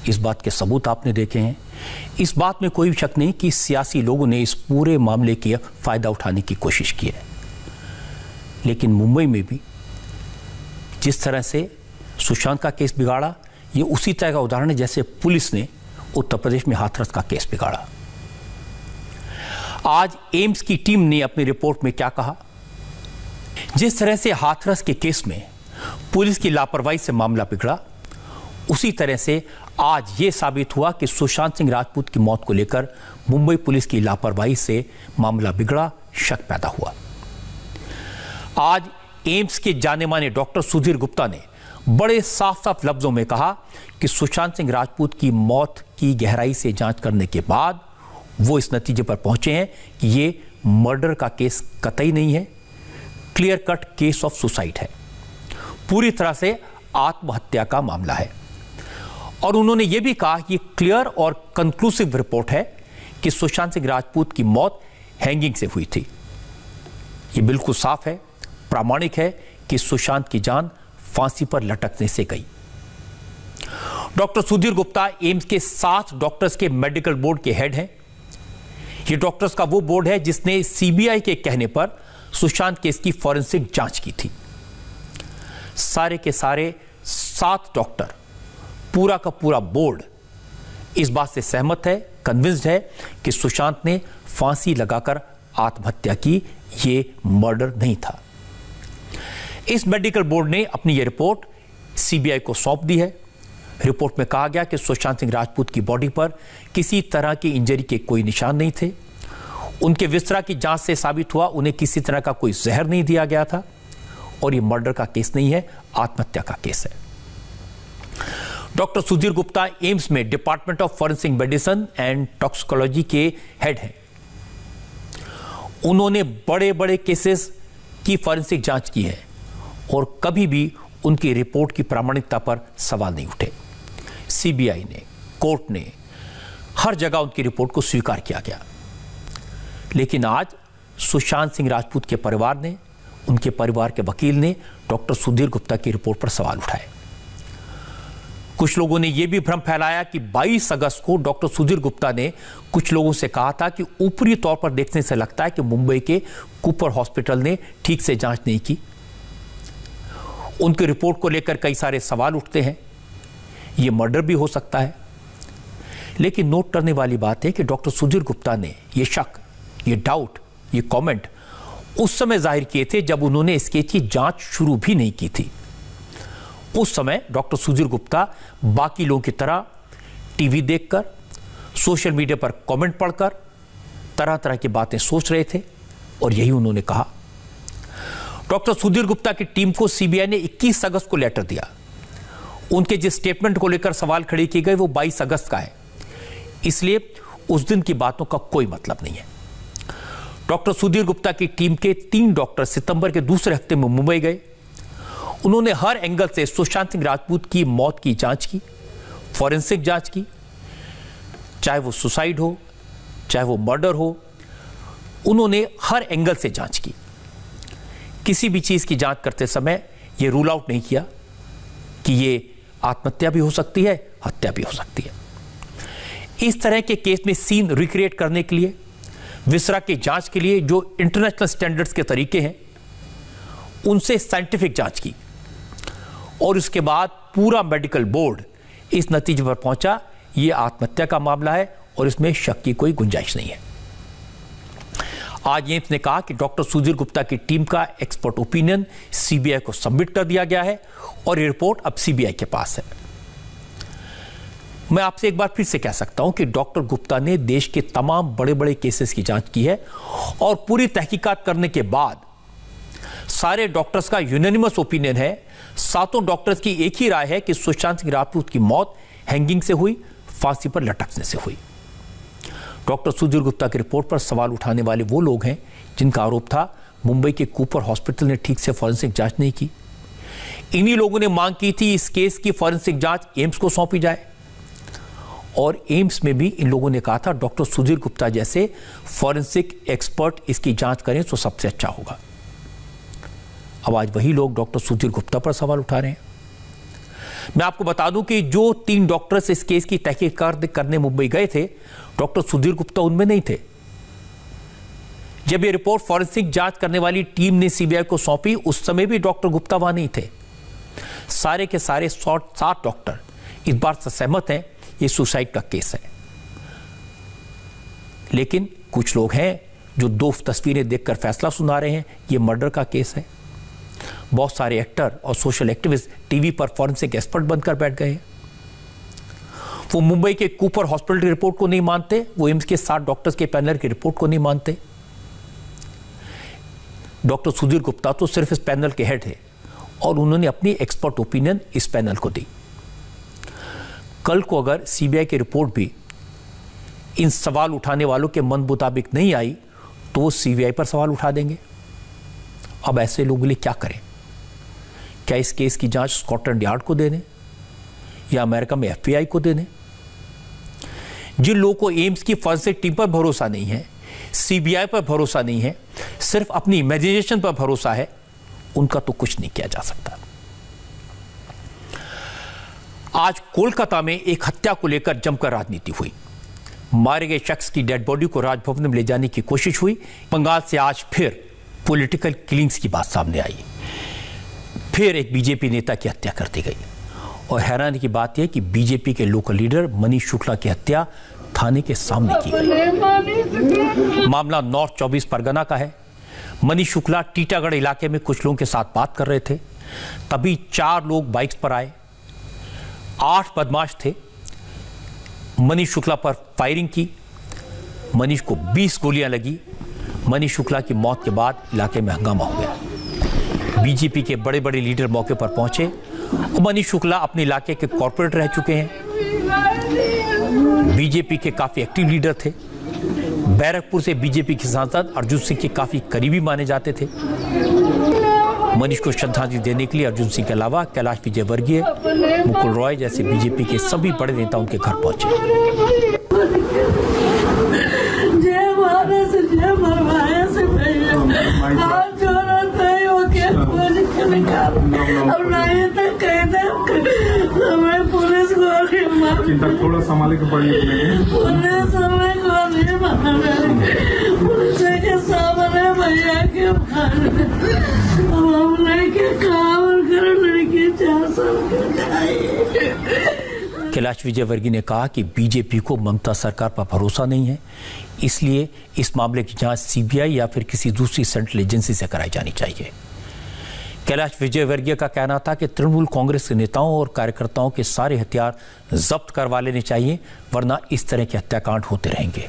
इस बात के सबूत आपने देखे हैं। इस बात में कोई शक नहीं कि सियासी लोगों ने इस पूरे मामले की फायदा उठाने की कोशिश की है। लेकिन मुंबई में भी जिस तरह से सुशांत का केस बिगाड़ा, ये उसी तरह का उदाहरण है जैसे पुलिस ने उत्तर प्रदेश में हाथरस का केस बिगाड़ा। आज एम्स की टीम ने अपनी रिपोर्ट में क्या कहा, जिस तरह से हाथरस के केस में पुलिस की लापरवाही से मामला बिगड़ा, उसी तरह से आज यह साबित हुआ कि सुशांत सिंह राजपूत की मौत को लेकर मुंबई पुलिस की लापरवाही से मामला बिगड़ा, शक पैदा हुआ। आज एम्स के जाने माने डॉक्टर सुधीर गुप्ता ने बड़े साफ साफ लफ्जों में कहा कि सुशांत सिंह राजपूत की मौत की गहराई से जांच करने के बाद वो इस नतीजे पर पहुंचे हैं कि ये मर्डर का केस कतई नहीं है, clear cut case of suicide है, पूरी तरह से आत्महत्या का मामला है। और उन्होंने यह भी कहा कि क्लियर और कंक्लूसिव रिपोर्ट है कि सुशांत सिंह राजपूत की मौत हैंगिंग से हुई थी। यह बिल्कुल साफ है, प्रामाणिक है कि सुशांत की जान फांसी पर लटकने से गई। डॉक्टर सुधीर गुप्ता एम्स के 7 डॉक्टर्स के मेडिकल बोर्ड के हेड हैं। यह डॉक्टर्स का वो बोर्ड है जिसने सीबीआई के कहने पर सुशांत केस की फॉरेंसिक जांच की थी। सारे के सारे 7 डॉक्टर, पूरा का पूरा बोर्ड इस बात से सहमत है, कन्विंस्ड है कि सुशांत ने फांसी लगाकर आत्महत्या की, ये मर्डर नहीं था। इस मेडिकल बोर्ड ने अपनी यह रिपोर्ट सीबीआई को सौंप दी है। रिपोर्ट में कहा गया कि सुशांत सिंह राजपूत की बॉडी पर किसी तरह की इंजरी के कोई निशान नहीं थे। उनके विसरा की जांच से साबित हुआ उन्हें किसी तरह का कोई जहर नहीं दिया गया था और यह मर्डर का केस नहीं है, आत्महत्या का केस है। डॉक्टर सुधीर गुप्ता एम्स में department of forensic medicine and toxicology के हेड हैं। उन्होंने बड़े बड़े केसेस की फॉरेंसिक जांच की है और कभी भी उनकी रिपोर्ट की प्रामाणिकता पर सवाल नहीं उठे। सीबीआई ने, कोर्ट ने, हर जगह उनकी रिपोर्ट को स्वीकार किया गया। लेकिन आज सुशांत सिंह राजपूत के परिवार ने, उनके परिवार के वकील ने डॉक्टर सुधीर गुप्ता की रिपोर्ट पर सवाल उठाए। कुछ लोगों ने यह भी भ्रम फैलाया कि 22 अगस्त को डॉक्टर सुधीर गुप्ता ने कुछ लोगों से कहा था कि ऊपरी तौर पर देखने से लगता है कि मुंबई के कूपर हॉस्पिटल ने ठीक से जांच नहीं की। उनकी रिपोर्ट को लेकर कई सारे सवाल उठते हैं, यह मर्डर भी हो सकता है। लेकिन नोट करने वाली बात है कि डॉक्टर सुधीर गुप्ता ने यह शक, ये डाउट, ये कमेंट उस समय जाहिर किए थे जब उन्होंने इस केस की जांच शुरू भी नहीं की थी। उस समय डॉक्टर सुधीर गुप्ता बाकी लोगों की तरह टीवी देखकर, सोशल मीडिया पर कमेंट पढ़कर तरह तरह की बातें सोच रहे थे और यही उन्होंने कहा। डॉक्टर सुधीर गुप्ता की टीम को सीबीआई ने 21 अगस्त को लेटर दिया। उनके जिस स्टेटमेंट को लेकर सवाल खड़े किए गए वो 22 अगस्त का है, इसलिए उस दिन की बातों का कोई मतलब नहीं है। डॉक्टर सुधीर गुप्ता की टीम के 3 डॉक्टर सितंबर के दूसरे हफ्ते में मुंबई गए। उन्होंने हर एंगल से सुशांत सिंह राजपूत की मौत की जांच की, फॉरेंसिक जांच की, चाहे वो सुसाइड हो, चाहे वो मर्डर हो, उन्होंने हर एंगल से जांच की। किसी भी चीज की जांच करते समय यह रूल आउट नहीं किया कि यह आत्महत्या भी हो सकती है, हत्या भी हो सकती है। इस तरह के केस में सीन रिक्रिएट करने के लिए, विसरा की जांच के लिए जो इंटरनेशनल स्टैंडर्ड्स के तरीके हैं, उनसे साइंटिफिक जांच की और उसके बाद पूरा मेडिकल बोर्ड इस नतीजे पर पहुंचा यह आत्महत्या का मामला है और इसमें शक की कोई गुंजाइश नहीं है। आज एम्स ने कहा कि डॉक्टर सुधीर गुप्ता की टीम का एक्सपर्ट ओपिनियन सीबीआई को सबमिट कर दिया गया है और ये रिपोर्ट अब सीबीआई के पास है। मैं आपसे एक बार फिर से कह सकता हूं कि डॉक्टर गुप्ता ने देश के तमाम बड़े बड़े केसेस की जांच की है और पूरी तहकीकात करने के बाद सारे डॉक्टर्स का यूनानिमस ओपिनियन है, 7 डॉक्टर्स की एक ही राय है कि सुशांत सिंह राजपूत की मौत हैंगिंग से हुई, फांसी पर लटकने से हुई। डॉक्टर सुधीर गुप्ता की रिपोर्ट पर सवाल उठाने वाले वो लोग हैं जिनका आरोप था मुंबई के कूपर हॉस्पिटल ने ठीक से फॉरेंसिक जांच नहीं की। इन्हीं लोगों ने मांग की थी इस केस की फॉरेंसिक जांच एम्स को सौंपी जाए और एम्स में भी इन लोगों ने कहा था डॉक्टर सुधीर गुप्ता जैसे फॉरेंसिक एक्सपर्ट इसकी जांच करें तो सबसे अच्छा होगा। अब आज वही लोग डॉक्टर सुधीर गुप्ता पर सवाल उठा रहे हैं। मैं आपको बता दूं कि जो 3 डॉक्टर्स इस केस की तहकीकात करने मुंबई गए थे, डॉक्टर सुधीर गुप्ता उनमें नहीं थे। जब ये रिपोर्ट फॉरेंसिक जांच करने वाली टीम ने सीबीआई को सौंपी, उस समय भी डॉक्टर गुप्ता वहां नहीं थे। सारे के सारे 7 डॉक्टर इस बात से सहमत हैं ये सुसाइड का केस है। लेकिन कुछ लोग हैं जो 2 तस्वीरें देखकर फैसला सुना रहे हैं ये मर्डर का केस है। बहुत सारे एक्टर और सोशल एक्टिविस्ट टीवी पर फॉरेंसिक एक्सपर्ट बनकर बैठ गए हैं। वो मुंबई के कूपर हॉस्पिटल की रिपोर्ट को नहीं मानते, वो एम्स के 7 डॉक्टर्स के पैनल की रिपोर्ट को नहीं मानते। डॉक्टर सुधीर गुप्ता तो सिर्फ इस पैनल के हेड है और उन्होंने अपनी एक्सपर्ट ओपिनियन इस पैनल को दी। कल को अगर सीबीआई की रिपोर्ट भी इन सवाल उठाने वालों के मन मुताबिक नहीं आई तो वो सीबीआई पर सवाल उठा देंगे अब ऐसे लोगों के लिए क्या करें? क्या इस केस की जांच स्कॉटलैंड यार्ड को देने या अमेरिका में FBI को देने? जिन लोगों को एम्स की फॉरेंसिक टीम पर भरोसा नहीं है, CBI पर भरोसा नहीं है, सिर्फ अपनी इमेजिनेशन पर भरोसा है, उनका तो कुछ नहीं किया जा सकता। आज कोलकाता में एक हत्या को लेकर जमकर राजनीति हुई। मारे गए शख्स की डेड बॉडी को राजभवन में ले जाने की कोशिश हुई। बंगाल से आज फिर पॉलिटिकल किलिंग्स की बात सामने आई। फिर एक बीजेपी नेता की हत्या कर दी गई और हैरानी की बात यह कि बीजेपी के लोकल लीडर मनीष शुक्ला की हत्या थाने के सामने की गई। मामला नॉर्थ 24 परगना का है। मनीष शुक्ला टीटागढ़ इलाके में कुछ लोगों के साथ बात कर रहे थे, तभी 4 लोग बाइक्स पर आए। 8 बदमाश थे। मनीष शुक्ला पर फायरिंग की। मनीष को 20 गोलियां लगी। मनीष शुक्ला की मौत के बाद इलाके में हंगामा हो गया। बीजेपी के बड़े बड़े लीडर मौके पर पहुंचे। मनीष शुक्ला अपने इलाके के कॉर्पोरेट रह चुके हैं। बीजेपी के काफी एक्टिव लीडर थे। बैरकपुर से बीजेपी के सांसद अर्जुन सिंह के काफी करीबी माने जाते थे। मनीष को श्रद्धांजलि देने के लिए अर्जुन सिंह के अलावा कैलाश विजयवर्गीय, मुकुल रॉय जैसे बीजेपी के सभी बड़े नेता उनके घर पहुंचे। चिंता थोड़ा संभाले के पड़ी कैलाश विजयवर्गीय ने कहा कि बीजेपी को ममता सरकार पर भरोसा नहीं है, इसलिए इस मामले की जांच CBI या फिर किसी दूसरी सेंट्रल एजेंसी से कराई जानी चाहिए। कैलाश विजयवर्गीय का कहना था कि तृणमूल कांग्रेस के नेताओं और कार्यकर्ताओं के सारे हथियार जब्त करवा लेने चाहिए, वरना इस तरह के हत्याकांड होते रहेंगे।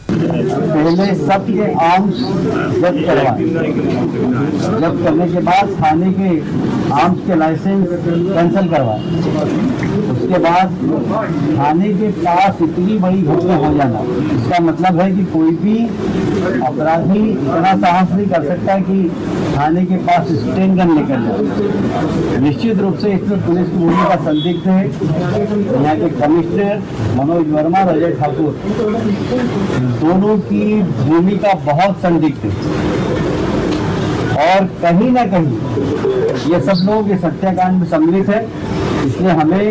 पहले सबके आर्म्स जब्त करवाए, जब्त करने के बाद थाने के आर्म्स के लाइसेंस कैंसिल करवाए। उसके बाद थाने के पास इतनी बड़ी घटना हो जाना, इसका मतलब है कि कोई भी अपराधी इतना साहस नहीं कर सकता कि थाने के पास स्टेन गन लेकर जाए। निश्चित रूप से इसमें पुलिस की भूमिका संदिग्ध है। यहाँ के कमिश्नर मनोज वर्मा और अजय ठाकुर दोनों की भूमिका बहुत संदिग्ध है और कहीं ना कहीं ये सब लोग इस हत्याकांड में सम्मिलित है। इसलिए हमें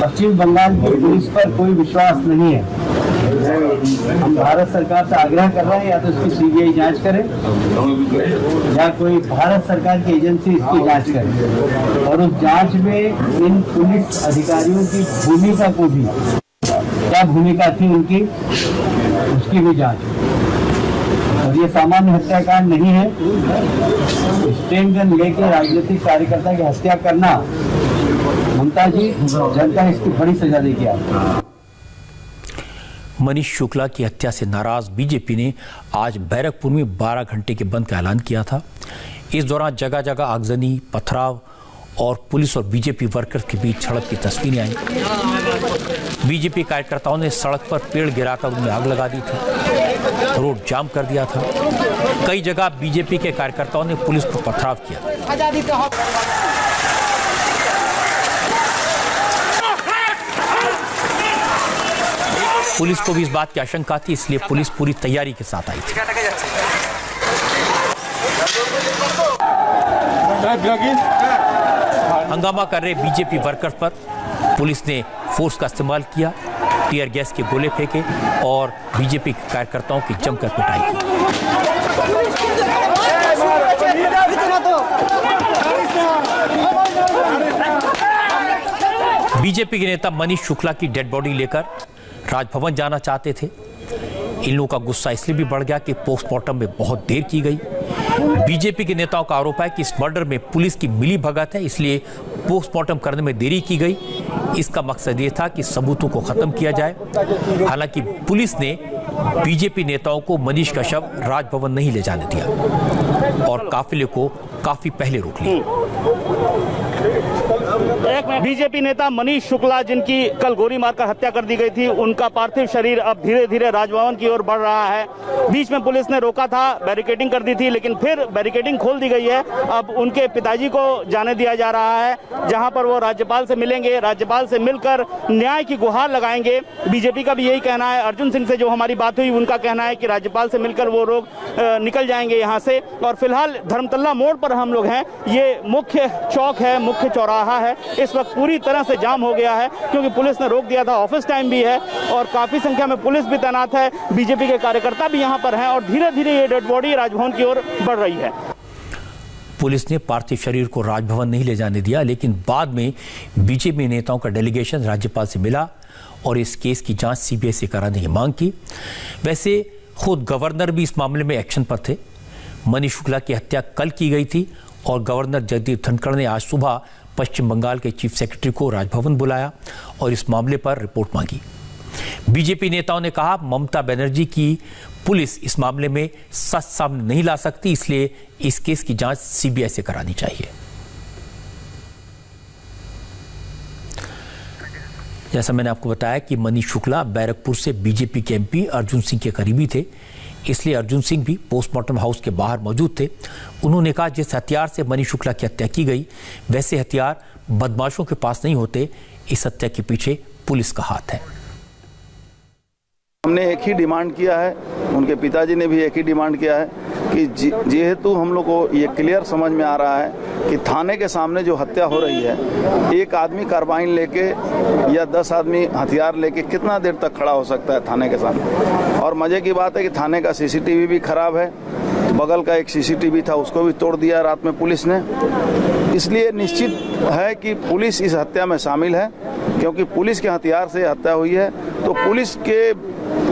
पश्चिम बंगाल की पुलिस पर कोई विश्वास नहीं है। हम भारत सरकार से आग्रह कर रहे हैं या तो इसकी CBI जांच करे या कोई भारत सरकार की एजेंसी इसकी जांच करे और उस जांच में इन पुलिस अधिकारियों की भूमिका को भी, क्या भूमिका थी उनकी, उसकी भी जांच। और ये सामान्य हत्याकांड नहीं है। स्टेन गन लेके राजनीतिक कार्यकर्ता की हत्या करना, ममता जी, जनता इसकी बड़ी सजा देगी आपको। मनीष शुक्ला की हत्या से नाराज बीजेपी ने आज बैरकपुर में 12 घंटे के बंद का ऐलान किया था। इस दौरान जगह जगह आगजनी, पथराव और पुलिस और बीजेपी वर्कर्स के बीच झड़प की तस्वीरें आई। बीजेपी कार्यकर्ताओं ने सड़क पर पेड़ गिराकर उनमें आग लगा दी थी, रोड जाम कर दिया था। कई जगह बीजेपी के कार्यकर्ताओं ने पुलिस पर पथराव किया। पुलिस को भी इस बात की आशंका थी, इसलिए पुलिस पूरी तैयारी के साथ आई थी। हंगामा कर रहे बीजेपी वर्कर्स पर पुलिस ने फोर्स का इस्तेमाल किया, टीयर गैस के गोले फेंके और बीजेपी कार्यकर्ताओं की जमकर पिटाई की। बीजेपी के नेता मनीष शुक्ला की डेड बॉडी लेकर राजभवन जाना चाहते थे। इन लोगों का गुस्सा इसलिए भी बढ़ गया कि पोस्टमार्टम में बहुत देर की गई। बीजेपी के नेताओं का आरोप है कि इस मर्डर में पुलिस की मिली भगत है, इसलिए पोस्टमार्टम करने में देरी की गई। इसका मकसद ये था कि सबूतों को खत्म किया जाए। हालांकि पुलिस ने बीजेपी नेताओं को मनीष का शव राजभवन नहीं ले जाने दिया और काफिले को काफी पहले रोक लिया। बीजेपी नेता मनीष शुक्ला, जिनकी कल गोली मारकर हत्या कर दी गई थी, उनका पार्थिव शरीर अब धीरे धीरे राजभवन की ओर बढ़ रहा है। बीच में पुलिस ने रोका था, बैरिकेडिंग कर दी थी, लेकिन फिर बैरिकेडिंग खोल दी गई है। अब उनके पिताजी को जाने दिया जा रहा है, जहां पर वो राज्यपाल से मिलेंगे, राज्यपाल से मिलकर न्याय की गुहार लगाएंगे। बीजेपी का भी यही कहना है। अर्जुन सिंह से जो हमारी बात हुई, उनका कहना है कि राज्यपाल से मिलकर वो लोग निकल जाएंगे यहाँ से। और फिलहाल धर्मतल्ला मोड़ पर हम लोग हैं। ये मुख्य चौक है, मुख्य चौराहा है, इस वक्त पूरी तरह से जाम हो गया है क्योंकि पुलिस ने रोक दिया था। ऑफिस टाइम भी है और काफी संख्या में पुलिस भी तैनात है, बीजेपी के कार्यकर्ता भी यहाँ पर हैं और धीरे धीरे ये डेड बॉडी राजभवन की ओर बढ़ रही है। पुलिस ने पार्थिव शरीर को राजभवन नहीं ले जाने दिया, लेकिन बाद में बीजेपी नेताओं का डेलीगेशन राज्यपाल से मिला और इस केस की जांच सीबीआई से कराने की मांग की। वैसे खुद गवर्नर भी इस मामले में एक्शन पर थे। मनीष शुक्ला की हत्या कल की गई थी और गवर्नर जगदीप धनखड़ ने आज सुबह पश्चिम बंगाल के चीफ सेक्रेटरी को राजभवन बुलाया और इस मामले पर रिपोर्ट मांगी। बीजेपी नेताओं ने कहा ममता बनर्जी की पुलिस इस मामले में सच सामने नहीं ला सकती, इसलिए इस केस की जांच सीबीआई से करानी चाहिए। जैसा मैंने आपको बताया कि मनीष शुक्ला बैरकपुर से बीजेपी के एमपी अर्जुन सिंह के करीबी थे, इसलिए अर्जुन सिंह भी पोस्टमार्टम हाउस के बाहर मौजूद थे। उन्होंने कहा जिस हथियार से मनीष शुक्ला की हत्या की गई वैसे हथियार बदमाशों के पास नहीं होते, इस हत्या के पीछे पुलिस का हाथ है। हमने एक ही डिमांड किया है, उनके पिताजी ने भी एक ही डिमांड किया है कि जेहेतु हम लोग को ये क्लियर समझ में आ रहा है कि थाने के सामने जो हत्या हो रही है, एक आदमी कार्बाइन लेके या 10 आदमी हथियार लेके कितना देर तक खड़ा हो सकता है थाने के सामने। और मजे की बात है कि थाने का सीसीटीवी भी खराब है, बगल का एक सीसीटीवी था उसको भी तोड़ दिया रात में पुलिस ने। इसलिए निश्चित है कि पुलिस इस हत्या में शामिल है, क्योंकि पुलिस के हथियार से हत्या हुई है। तो पुलिस के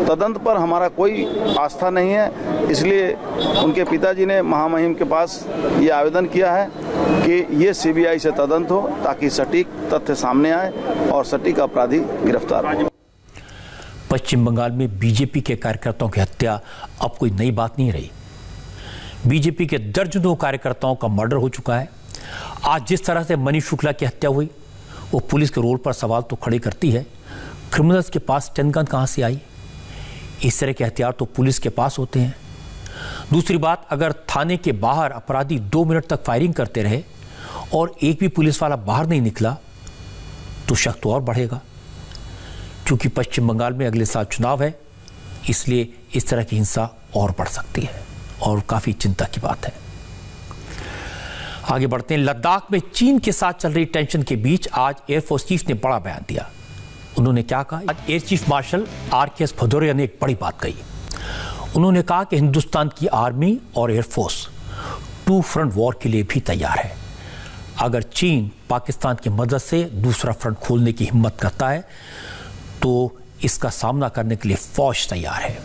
तदंत पर हमारा कोई आस्था नहीं है, इसलिए उनके पिताजी ने महामहिम के पास ये आवेदन किया है कि ये सीबीआई से तदंत हो ताकि सटीक तथ्य सामने आए और सटीक अपराधी गिरफ्तार हो। पश्चिम बंगाल में बीजेपी के कार्यकर्ताओं की हत्या अब कोई नई बात नहीं रही। बीजेपी के दर्जनों कार्यकर्ताओं का मर्डर हो चुका है। आज जिस तरह से मनीष शुक्ला की हत्या हुई, वो पुलिस के रोल पर सवाल तो खड़े करती है। क्रिमिनल्स के पास 10 गन कहां से आई? इस तरह के हथियार तो पुलिस के पास होते हैं। दूसरी बात, अगर थाने के बाहर अपराधी 2 मिनट तक फायरिंग करते रहे और एक भी पुलिस वाला बाहर नहीं निकला तो शक तो और बढ़ेगा। क्योंकि पश्चिम बंगाल में अगले साल चुनाव है, इसलिए इस तरह की हिंसा और बढ़ सकती है और काफी चिंता की बात है। आगे बढ़ते हैं। लद्दाख में चीन के साथ चल रही टेंशन के बीच आज एयरफोर्स चीफ ने बड़ा बयान दिया। उन्होंने क्या कहा? आज air chief marshal RKS Bhadauria ने एक बड़ी बात कही। उन्होंने कहा कि हिंदुस्तान की आर्मी और एयरफोर्स 2 फ्रंट वॉर के लिए भी तैयार है। अगर चीन पाकिस्तान की मदद से दूसरा फ्रंट खोलने की हिम्मत करता है तो इसका सामना करने के लिए फौज तैयार है।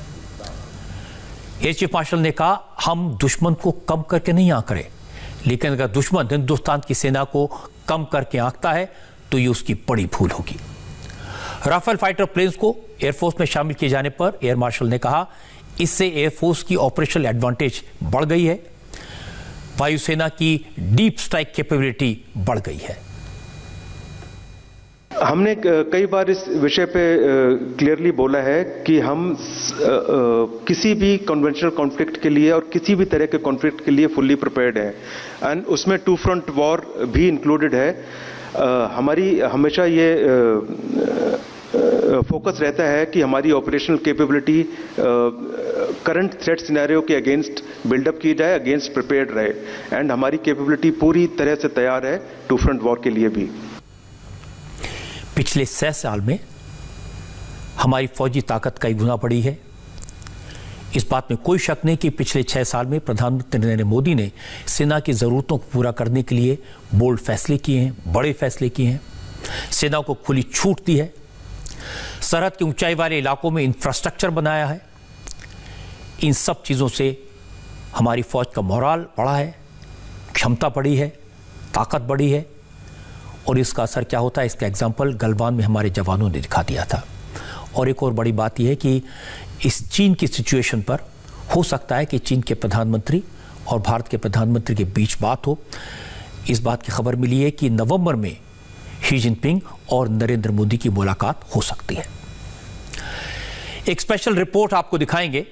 एयर चीफ मार्शल ने कहा हम दुश्मन को कम करके नहीं आंक रहे, लेकिन अगर दुश्मन हिंदुस्तान की सेना को कम करके आंकता है तो ये उसकी बड़ी भूल होगी। राफेल फाइटर प्लेन्स को एयरफोर्स में शामिल किए जाने पर एयर मार्शल ने कहा इससे एयरफोर्स की ऑपरेशनल एडवांटेज बढ़ गई है, वायुसेना की डीप स्ट्राइक कैपेबिलिटी बढ़ गई है। हमने कई बार इस विषय पे क्लियरली बोला है कि हम किसी भी कन्वेंशनल कॉन्फ्लिक्ट के लिए और किसी भी तरह के कॉन्फ्लिक्ट के लिए फुल्ली प्रिपेयर्ड है, एंड उसमें 2 फ्रंट वॉर भी इंक्लूडेड है। हमारी हमेशा ये फोकस रहता है कि हमारी operational capability current threat scenario के अगेंस्ट बिल्डअप की जाए, अगेंस्ट प्रिपेयर्ड रहे, एंड हमारी कैपेबिलिटी पूरी तरह से तैयार है 2 फ्रंट वॉर के लिए भी। पिछले 6 साल में हमारी फौजी ताकत कई गुना बढ़ी है। इस बात में कोई शक नहीं कि पिछले 6 साल में प्रधानमंत्री नरेंद्र मोदी ने सेना की जरूरतों को पूरा करने के लिए बोल्ड फैसले किए हैं, बड़े फैसले किए हैं, सेना को खुली छूट दी है, सरहद के ऊंचाई वाले इलाकों में इंफ्रास्ट्रक्चर बनाया है। इन सब चीज़ों से हमारी फौज का मोराल बढ़ा है, क्षमता बढ़ी है, ताकत बढ़ी है। और इसका असर क्या होता है, इसका एग्जाम्पल गलवान में हमारे जवानों ने दिखा दिया था। और एक और बड़ी बात यह है कि इस चीन की सिचुएशन पर हो सकता है कि चीन के प्रधानमंत्री और भारत के प्रधानमंत्री के बीच बात हो। इस बात की खबर मिली है कि नवंबर में शी जिनपिंग और नरेंद्र मोदी की मुलाकात हो सकती है। एक स्पेशल रिपोर्ट आपको दिखाएंगे।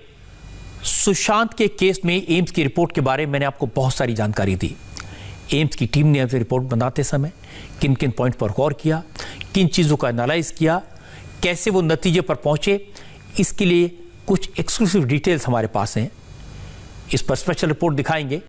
सुशांत के केस में एम्स की रिपोर्ट के बारे में मैंने आपको बहुत सारी जानकारी दी। एम्स की टीम ने रिपोर्ट बनाते समय किन किन पॉइंट पर गौर किया, किन चीज़ों का एनालाइज किया, कैसे वो नतीजे पर पहुंचे, इसके लिए कुछ एक्सक्लूसिव डिटेल्स हमारे पास हैं। इस पर स्पेशल रिपोर्ट दिखाएंगे।